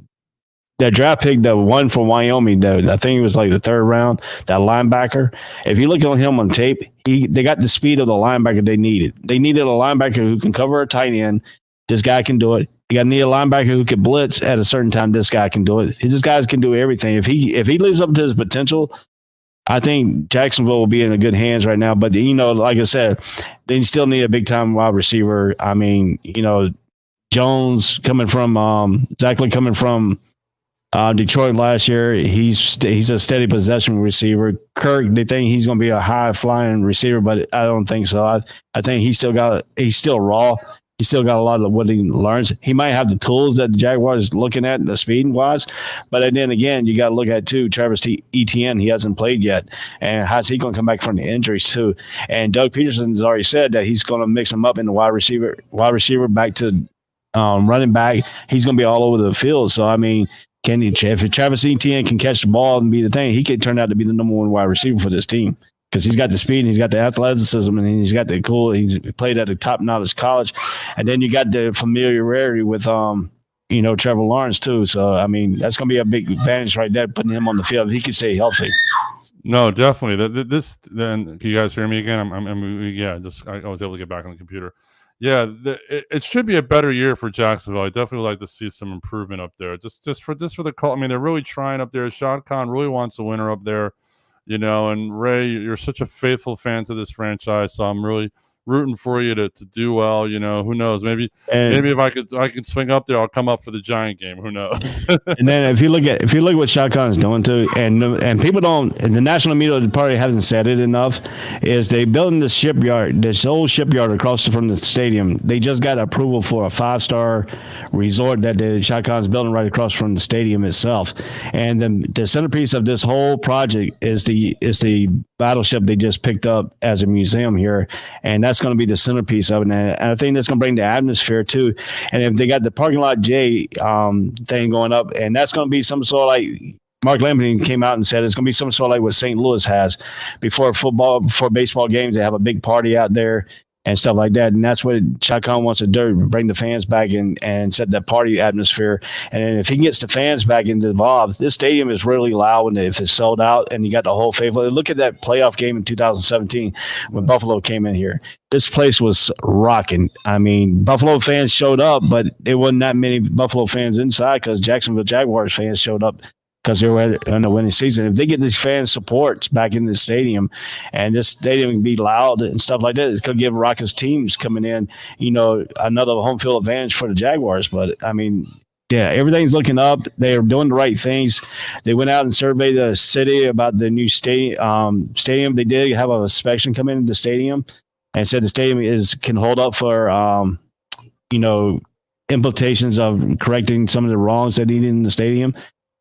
that draft pick, the one from Wyoming, I think it was like the third round, that linebacker. If you look at him on tape, they got the speed of the linebacker they needed. They needed a linebacker who can cover a tight end. This guy can do it. You got to need a linebacker who can blitz at a certain time. This guy can do it. This guy can do everything. If he lives up to his potential, I think Jacksonville will be in a good hands right now. But, like I said, they still need a big-time wide receiver. I mean, Jones coming from exactly coming from Detroit last year, he's a steady possession receiver. Kirk, they think he's going to be a high-flying receiver, but I don't think so. I think he's still raw. He's still got a lot of what he learns. He might have the tools that the Jaguars looking at, the speed-wise, but then again, you got to look at, too, Travis Etienne. He hasn't played yet, and how's he going to come back from the injuries, too? And Doug Peterson has already said that he's going to mix him up in the wide receiver back to running back. He's going to be all over the field. So, I mean, if Travis Etienne can catch the ball and be the thing, he could turn out to be the number one wide receiver for this team, because he's got the speed and he's got the athleticism and he's got the cool. He's played at a top-notch college, and then you got the familiarity with Trevor Lawrence too. So I mean, that's going to be a big advantage right there, putting him on the field if he can stay healthy. No, definitely. Then can you guys hear me again? I was able to get back on the computer. Yeah, it should be a better year for Jacksonville. I definitely would like to see some improvement up there. Just for the call. I mean, they're really trying up there. Shad Khan really wants a winner up there, and Ray, you're such a faithful fan to this franchise, so I'm really, rooting for you to do well. Who knows? Maybe And, if I could swing up there, I'll come up for the Giant game. Who knows? and then if you look what Shad Khan's doing too, and people don't, and the national media probably hasn't said it enough, is they building this old shipyard across from the stadium. They just got approval for a 5-star resort that the Shad Khan's building right across from the stadium itself. And the centerpiece of this whole project is the battleship they just picked up as a museum here, and that's going to be the centerpiece of it. And I think that's going to bring the atmosphere too. And if they got the parking lot J thing going up, and that's going to be some sort of like Mark Lampkin came out and said it's going to be some sort of like what St. Louis has before baseball games. They have a big party out there and stuff like that. And that's what Shad Khan wants to do, bring the fans back and set that party atmosphere. And then if he gets the fans back involved, this stadium is really loud if it's sold out and you got the whole faithful. Look at that playoff game in 2017 when Buffalo came in here. This place was rocking. I mean, Buffalo fans showed up, but there wasn't that many Buffalo fans inside because Jacksonville Jaguars fans showed up because they were in the winning season. If they get these fan supports back in the stadium and this stadium can be loud and stuff like that, it could give Rockets teams coming in, another home field advantage for the Jaguars. But, I mean, yeah, everything's looking up. They're doing the right things. They went out and surveyed the city about the new stadium. They did have an inspection come into the stadium and said the stadium can hold up for, implications of correcting some of the wrongs that needed in the stadium.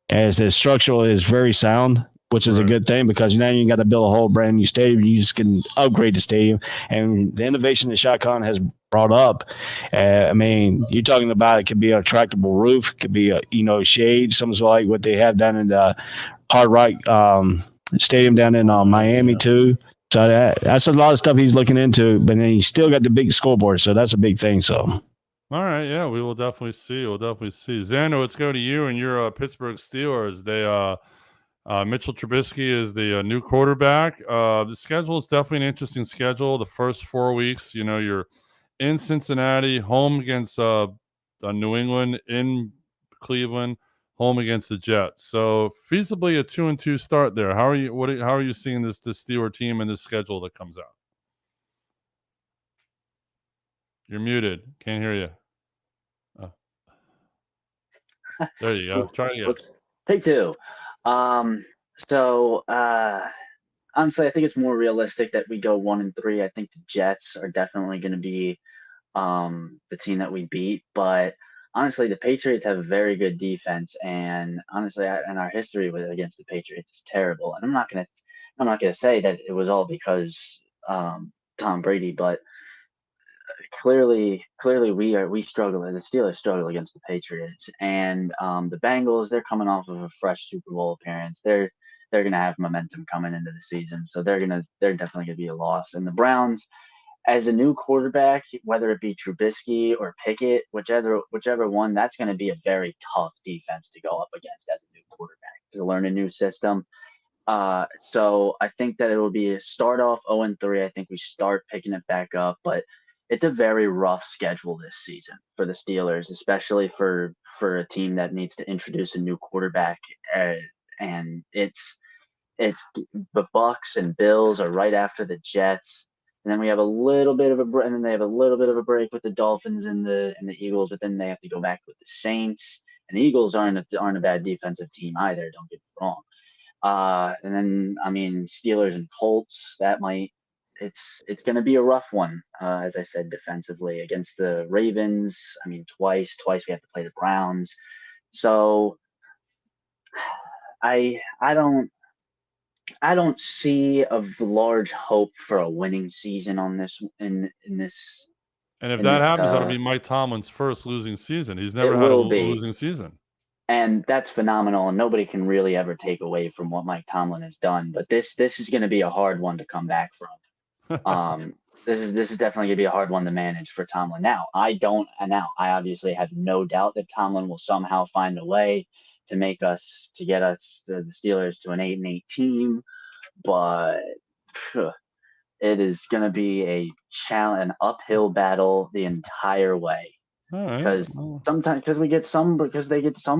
As the structural is very sound, which is a good thing because now you got to build a whole brand new stadium. You just can upgrade the stadium, and the innovation that Shad Khan has brought up. I mean, you're talking about it could be a retractable roof, it could be a shade, something like what they have down in the Hard Rock Stadium down in Miami too. So that's a lot of stuff he's looking into, but then he's still got the big scoreboard, so that's a big thing. So. All right, yeah, we will definitely see. Xander, let's go to you and your Pittsburgh Steelers. They Mitchell Trubisky is the new quarterback. The schedule is definitely an interesting schedule. The first 4 weeks, you're in Cincinnati, home against New England, in Cleveland, home against the Jets. So feasibly a 2-2 start there. How are you seeing this Steeler team and this schedule that comes out? You're muted. Can't hear you. Oh. There you go. Try again. Take two. Honestly, I think it's more realistic that we go 1-3. I think the Jets are definitely going to be the team that we beat. But honestly, the Patriots have a very good defense, and honestly, and our history against the Patriots is terrible. And I'm not gonna say that it was all because Tom Brady, but clearly we struggle. The Steelers struggle against the Patriots, and the Bengals, they're coming off of a fresh Super Bowl appearance. They're gonna have momentum coming into the season, so they're definitely gonna be a loss. And the Browns, as a new quarterback, whether it be Trubisky or Pickett, whichever one, that's going to be a very tough defense to go up against as a new quarterback to learn a new system. So I think that it will be a start off 0-3. I think we start picking it back up, but it's a very rough schedule this season for the Steelers, especially for a team that needs to introduce a new quarterback. And it's the Bucks and Bills are right after the Jets. And then we have a little bit of and then they have a little bit of a break with the Dolphins and the Eagles, but then they have to go back with the Saints. And the Eagles aren't a bad defensive team either. Don't get me wrong. And then Steelers and Colts. It's going to be a rough one, as I said, defensively against the Ravens. Twice we have to play the Browns. So I don't see a large hope for a winning season on this in this. And if that happens, that'll be Mike Tomlin's first losing season. He's never had a losing season. And that's phenomenal, and nobody can really ever take away from what Mike Tomlin has done. But this is going to be a hard one to come back from. This is definitely going to be a hard one to manage for Tomlin. Now, I obviously have no doubt that Tomlin will somehow find a way to get us to the Steelers to an 8-8 team, but it is going to be an uphill battle the entire way. Because they get some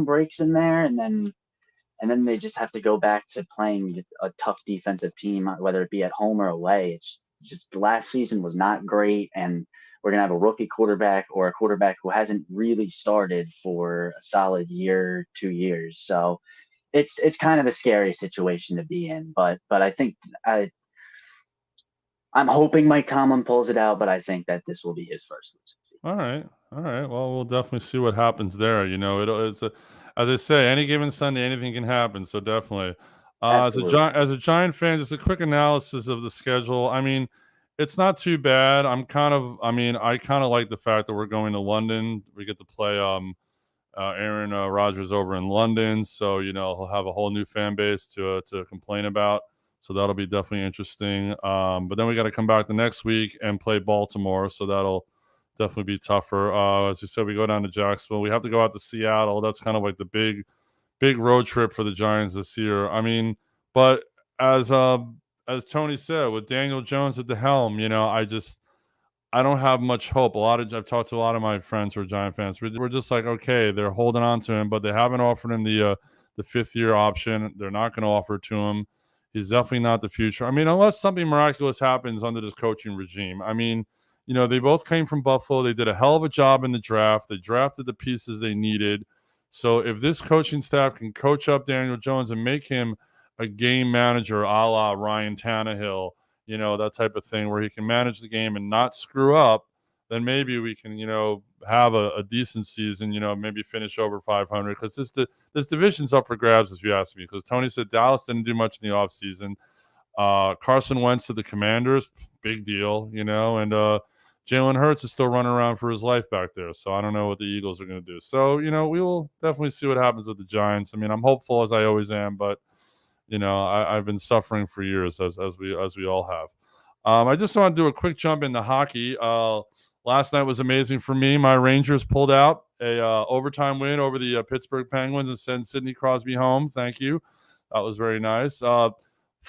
breaks in there, and then they just have to go back to playing a tough defensive team, whether it be at home or away. just last season was not great, and we're going to have a rookie quarterback or a quarterback who hasn't really started for a solid year, 2 years. So it's kind of a scary situation to be in. But I think I'm hoping Mike Tomlin pulls it out, but I think that this will be his first losing season. All right. Well, we'll definitely see what happens there. You know, as I say, any given Sunday, anything can happen. So definitely, Absolutely. as a Giant fan, just a quick analysis of the schedule. I mean, it's not too bad. I kind of like the fact that we're going to London. We get to play Aaron Rodgers over in London, so you know he'll have a whole new fan base to complain about. So that'll be definitely interesting. But then we got to come back the next week and play Baltimore, so that'll definitely be tougher. As you said, we go down to Jacksonville. We have to go out to Seattle. That's kind of like the big road trip for the Giants this year. I mean, but as Tony said, with Daniel Jones at the helm, you know, I don't have much hope. I've talked to a lot of my friends who are Giant fans. We're just like, okay, they're holding on to him, but they haven't offered him the 5th-year option. They're not going to offer it to him. He's definitely not the future. I mean, unless something miraculous happens under this coaching regime. I mean, you know, they both came from Buffalo. They did a hell of a job in the draft. They drafted the pieces they needed. So if this coaching staff can coach up Daniel Jones and make him a game manager a la Ryan Tannehill, you know, that type of thing where he can manage the game and not screw up, then maybe we can, you know, have a decent season, you know, maybe finish over 500, because this division's up for grabs, if you ask me, because Tony said Dallas didn't do much in the offseason. Carson Wentz to the Commanders, big deal, you know, and Jalen Hurts is still running around for his life back there, so I don't know what the Eagles are going to do. So, you know, we will definitely see what happens with the Giants. I mean, I'm hopeful, as I always am, but you know, I've been suffering for years, as we all have. I just want to do a quick jump into hockey. Last night was amazing for me. My Rangers pulled out a overtime win over the Pittsburgh Penguins and sent Sidney Crosby home. Thank you. That was very nice. 5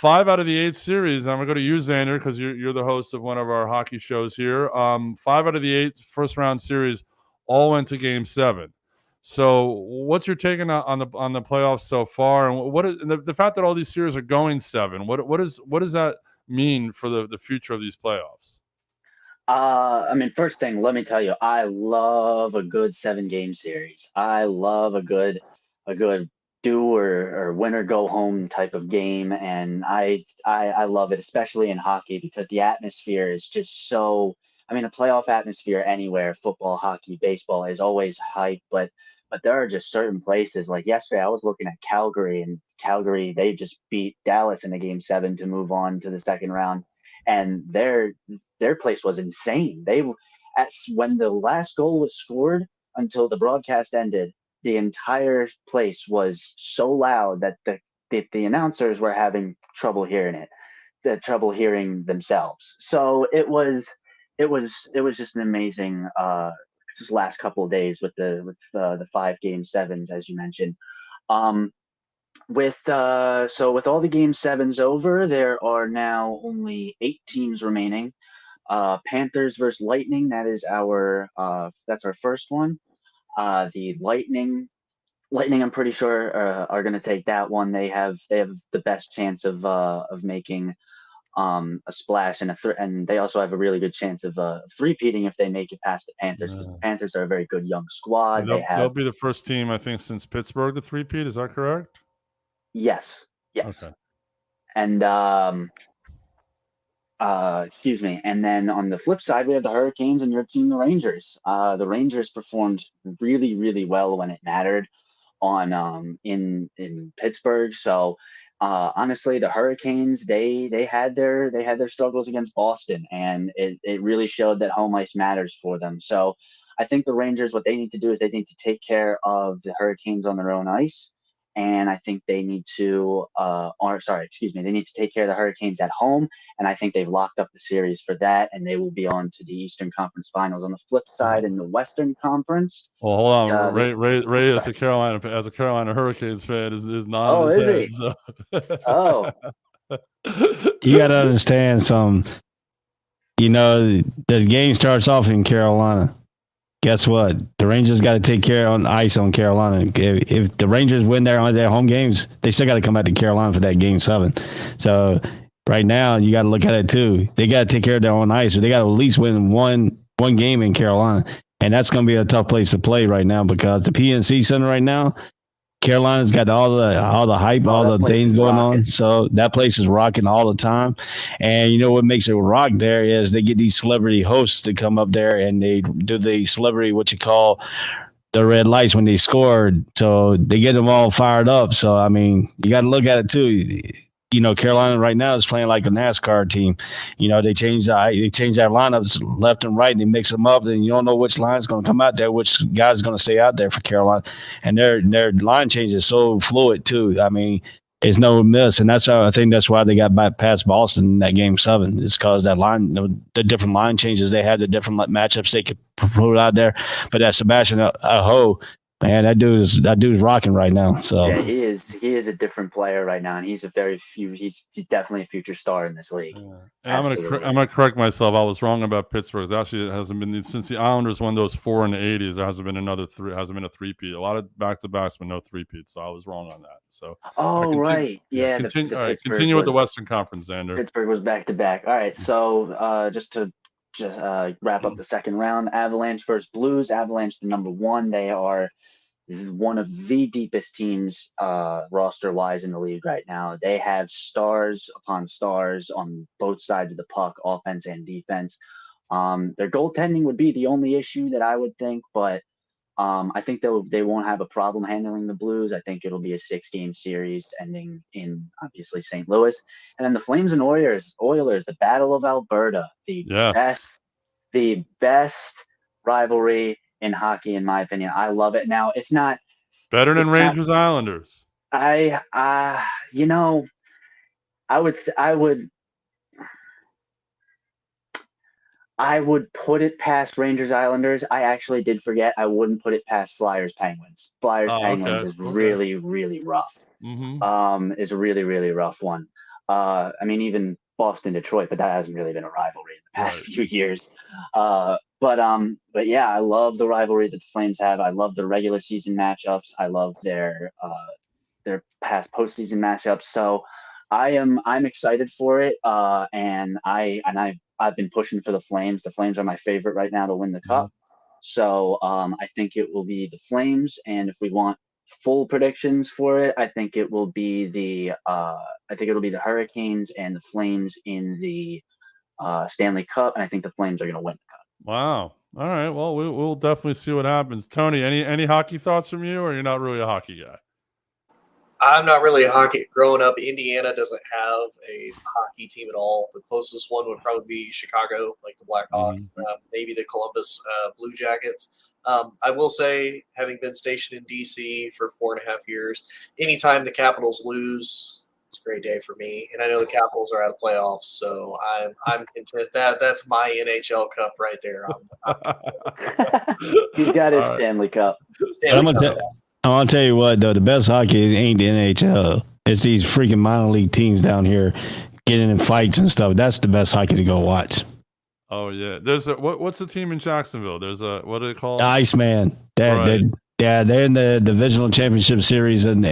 out of the 8 series. I'm going to go to you, Xander, because you're the host of one of our hockey shows here. 5 out of the 8 first-round series all went to Game 7. So, what's your take on the playoffs so far, and what is the fact that all these series are going 7? What does that mean for the future of these playoffs? I mean, first thing, let me tell you, I love a good 7-game series. I love a good do or win or go home type of game, and I love it, especially in hockey, because the atmosphere is just so. I mean, a playoff atmosphere anywhere, football, hockey, baseball, is always hype, but there are just certain places. Like yesterday, I was looking at Calgary, and Calgary, they just beat Dallas in a Game 7 to move on to the second round, and their place was insane. When the last goal was scored until the broadcast ended, the entire place was so loud that the announcers were having trouble hearing it, trouble hearing themselves. So it was just an amazing just last couple of days with the 5 Game 7s, as you mentioned. With all the Game 7s over, there are now only 8 teams remaining. Panthers versus Lightning, that's our first one. The Lightning, I'm pretty sure are going to take that one. They have the best chance of making a splash, and they also have a really good chance of three-peating if they make it past the Panthers, because the Panthers are a very good young squad. They'll be the first team, I think, since Pittsburgh to three-peat. Is that correct? Yes. Okay. And excuse me. And then on the flip side, we have the Hurricanes and your team, the Rangers. The Rangers performed really, really well when it mattered in Pittsburgh. So honestly, the Hurricanes, they had their struggles against Boston, and it really showed that home ice matters for them. So I think the Rangers, what they need to do is they need to take care of the Hurricanes on their own ice. And I think they need to, they need to take care of the Hurricanes at home. And I think they've locked up the series for that, and they will be on to the Eastern Conference Finals. On the flip side, in the Western Conference. Well, hold on, Ray as a Carolina Hurricanes fan is not. Oh, in his is head, he? So. Oh. You got to understand the game starts off in Carolina. Guess what? The Rangers got to take care on ice on Carolina. If the Rangers win their home games, they still got to come back to Carolina for that Game 7. So right now, you got to look at it too. They got to take care of their own ice, or they got to at least win one game in Carolina, and that's going to be a tough place to play right now because the PNC Center right now, Carolina's got all the hype, all the things going on. So that place is rocking all the time. And you know what makes it rock there is they get these celebrity hosts to come up there and they do the celebrity, what you call the red lights when they scored. So they get them all fired up. So, I mean, you got to look at it too. You know, Carolina right now is playing like a NASCAR team. You know, they change their lineups left and right, and they mix them up, and you don't know which line's going to come out there, which guy's going to stay out there for Carolina. And their line change is so fluid too. I mean, it's no miss, and I think that's why they got back past Boston in that game 7. It's because that line, the different line changes they had, the different matchups they could put out there. But that Sebastian Aho, man, that dude is rocking right now. So yeah, he is a different player right now, and he's definitely a future star in this league. Yeah. And I'm gonna correct myself. I was wrong about Pittsburgh. Actually, it hasn't been since the Islanders won those 4 in the 80s. There hasn't been a three-peat. A lot of back-to-backs, but no three-peat. So I was wrong on that. So right, yeah. Continue with the Western Conference, Xander. Pittsburgh was back-to-back. All right, so just to wrap up the second round, Avalanche versus Blues. Avalanche, the number 1. They are one of the deepest teams roster-wise in the league right now. They have stars upon stars on both sides of the puck, offense and defense. Their goaltending would be the only issue that I would think, but I think they won't have a problem handling the Blues. I think it'll be a 6-game series ending in, obviously, St. Louis. And then the Flames and Oilers, the Battle of Alberta, the best rivalry in hockey, in my opinion. I love it. Now, it's not better than Rangers Islanders. I would put it past Rangers Islanders. I actually did forget. I wouldn't put it past Flyers Penguins. Penguins is really, really rough. Mm-hmm. Is a really, really rough one. I mean, even Boston Detroit, but that hasn't really been a rivalry in the past few years. But yeah, I love the rivalry that the Flames have. I love the regular season matchups. I love their past postseason matchups. So I'm excited for it. And I've been pushing for the Flames. The Flames are my favorite right now to win the cup. So I think it will be the Flames. And if we want full predictions for it, I think it will be the Hurricanes and the Flames in the Stanley Cup, and I think the Flames are going to win the cup. Wow. All right. Well, we'll definitely see what happens. Tony, any hockey thoughts from you, or you're not really a hockey guy? I'm not really a hockey. Growing up, Indiana doesn't have a hockey team at all. The closest one would probably be Chicago, like the Blackhawks, maybe the Columbus Blue Jackets. I will say, having been stationed in D.C. for 4.5 years, anytime the Capitals lose, it's a great day for me. And I know the Capitals are out of playoffs, so I'm content. That's my NHL Cup right there. He's got his Stanley Cup. I'm gonna tell you what, though, the best hockey ain't the NHL. It's these freaking minor league teams down here getting in fights and stuff. That's the best hockey to go watch. Oh yeah, there's what's the team in Jacksonville? There's what do they call it? The Iceman. They're in the divisional championship series and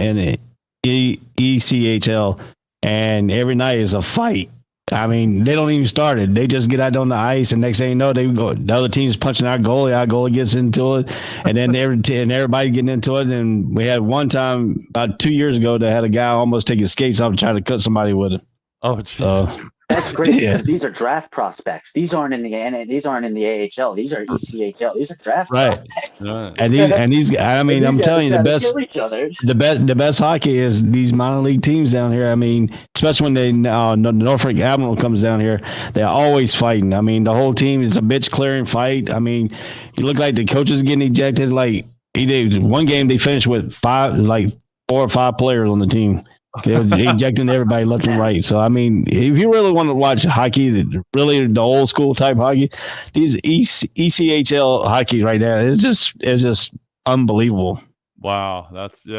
ECHL, and every night is a fight. I mean, they don't even start it. They just get out on the ice, and next thing you know, the other team's punching our goalie gets into it, and then everybody getting into it. And we had one time about 2 years ago that had a guy almost take his skates off and try to cut somebody with it. Oh, Jesus. That's great because these are draft prospects. These aren't in the AHL. These are ECHL. These are draft prospects. Right. And these. I mean, I'm telling you, the best hockey is these minor league teams down here. I mean, especially when Norfolk Admiral comes down here, they're always fighting. I mean, the whole team is a bitch clearing fight. I mean, you look like the coaches getting ejected. Like one game, they finished with 4 or 5 players on the team. They're ejecting everybody left and right. So, I mean, if you really want to watch hockey, really the old school type hockey, these ECHL hockey right now, it's just unbelievable. Wow. That's, we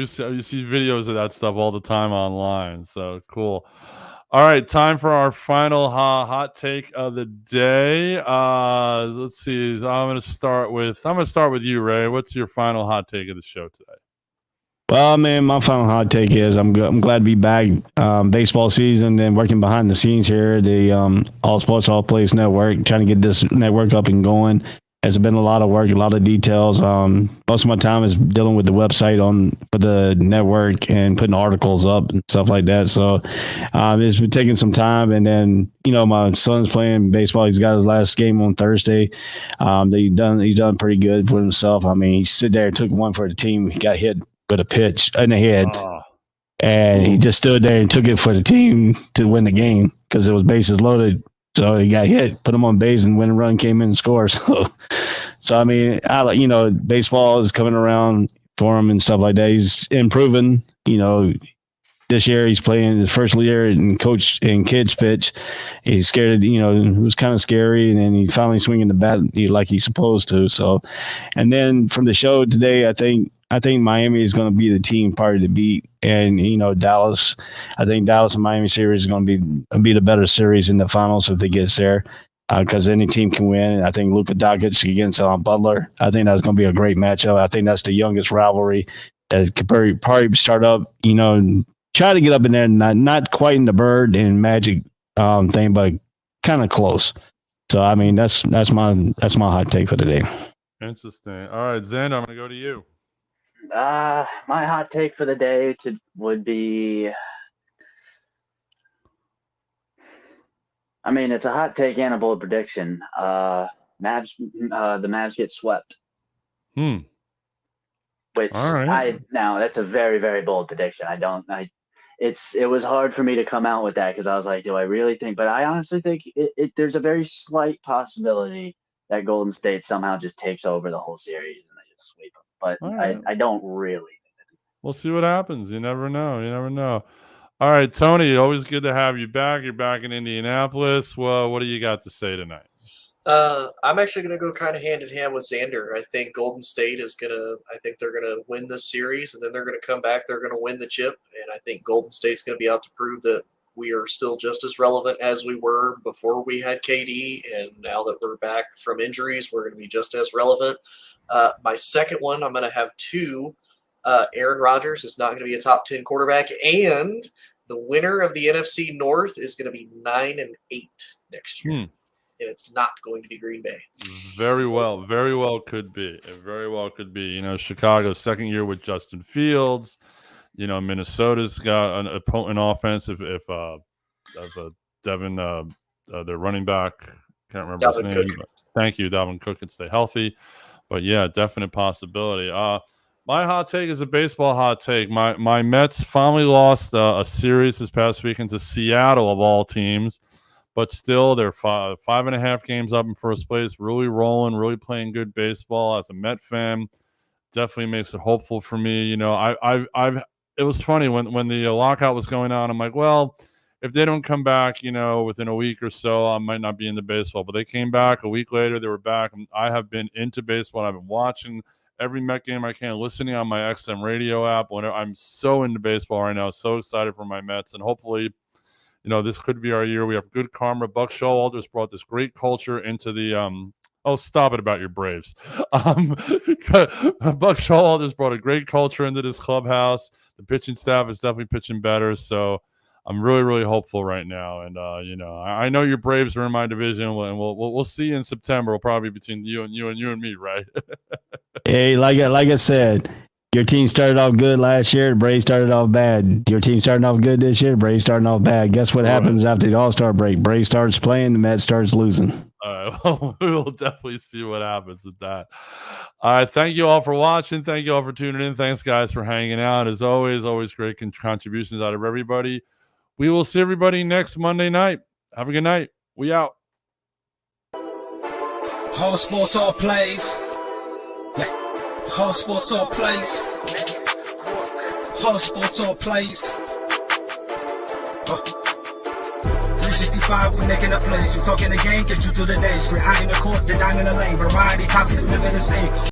see videos of that stuff all the time online. So cool. All right. Time for our final hot take of the day. Let's see. I'm going to start with you, Ray. What's your final hot take of the show today? Well, man, my final hot take is I'm glad to be back. Baseball season and working behind the scenes here. The All Sports All Plays Network, trying to get this network up and going. It's been a lot of work, a lot of details. Most of my time is dealing with the website for the network and putting articles up and stuff like that. So it's been taking some time. And then, my son's playing baseball. He's got his last game on Thursday. He's done pretty good for himself. I mean, he stood there and took one for the team. He got hit with a pitch in the head. And he just stood there and took it for the team to win the game because it was bases loaded. So he got hit, put him on base, and when a run came in and scored. So I mean, baseball is coming around for him and stuff like that. He's improving. This year he's playing his first year in coach and kids pitch. He's scared. It was kind of scary, and then he finally swinging the bat like he's supposed to. So, and then from the show today, I think Miami is going to be the team party to beat, and Dallas. I think Dallas and Miami series is going to be the better series in the finals if they get there, because any team can win. I think Luka Doncic against Butler. I think that's going to be a great matchup. I think that's the youngest rivalry that could probably start up. Try to get up in there, not quite in the Bird and Magic thing, but kind of close. So I mean, that's my hot take for today. Interesting. All right, Xander, I'm going to go to you. My hot take for the day would be, I mean, it's a hot take and a bold prediction. The Mavs get swept. Which now that's a very, very bold prediction. It was hard for me to come out with that because I was like, do I really think? But I honestly think there's a very slight possibility that Golden State somehow just takes over the whole series and they just sweep them. But I don't really think that. We'll see what happens. You never know. All right, Tony, always good to have you back. You're back in Indianapolis. Well, what do you got to say tonight? I'm actually going to go kind of hand in hand with Xander. I think Golden State they're going to win this series, and then they're going to come back. They're going to win the chip, and I think Golden State's going to be out to prove that we are still just as relevant as we were before we had KD, and now that we're back from injuries, we're going to be just as relevant. My second one, I'm going to have two. Aaron Rodgers is not going to be a top 10 quarterback, and the winner of the NFC North is going to be 9-8 next year. And it's not going to be Green Bay. Very well could be. It very well could be. Chicago's second year with Justin Fields. Minnesota's got an potent offense. If Devin, their running back, can't remember his name. But thank you, Dalvin Cook, can stay healthy. But yeah, definite possibility. My hot take is a baseball hot take. My Mets finally lost a series this past weekend to Seattle of all teams. But still, they're 5.5 games up in first place, really rolling, really playing good baseball. As a Met fan, definitely makes it hopeful for me. It was funny when the lockout was going on. I'm like, well, if they don't come back, within a week or so, I might not be into baseball. But they came back a week later. They were back. I have been into baseball. I've been watching every Met game I can, listening on my XM radio app. I'm so into baseball right now. So excited for my Mets, and hopefully, this could be our year. We have good karma. Buck Showalter's brought this great culture into the stop it about your Braves. Buck Showalter's brought a great culture into this clubhouse. The pitching staff is definitely pitching better. So I'm really, really hopeful right now. And I know your Braves are in my division, and we'll see you in September. We'll probably be between you and me, right? Hey, like I said, your team started off good last year. The Braves started off bad. Your team starting off good this year. Braves starting off bad. Guess what happens after the All-Star break? Braves starts playing. The Mets starts losing. All right. Well, we'll definitely see what happens with that. All right. Thank you all for watching. Thank you all for tuning in. Thanks, guys, for hanging out. As always great contributions out of everybody. We will see everybody next Monday night. Have a good night. We out. Whole sports all plays. Yeah. Whole sports all plays. Whole sports all plays. 365, we making up plays. We talking the game, get you to the days. We're high in the court, the dime in the lane. Variety topics never the same.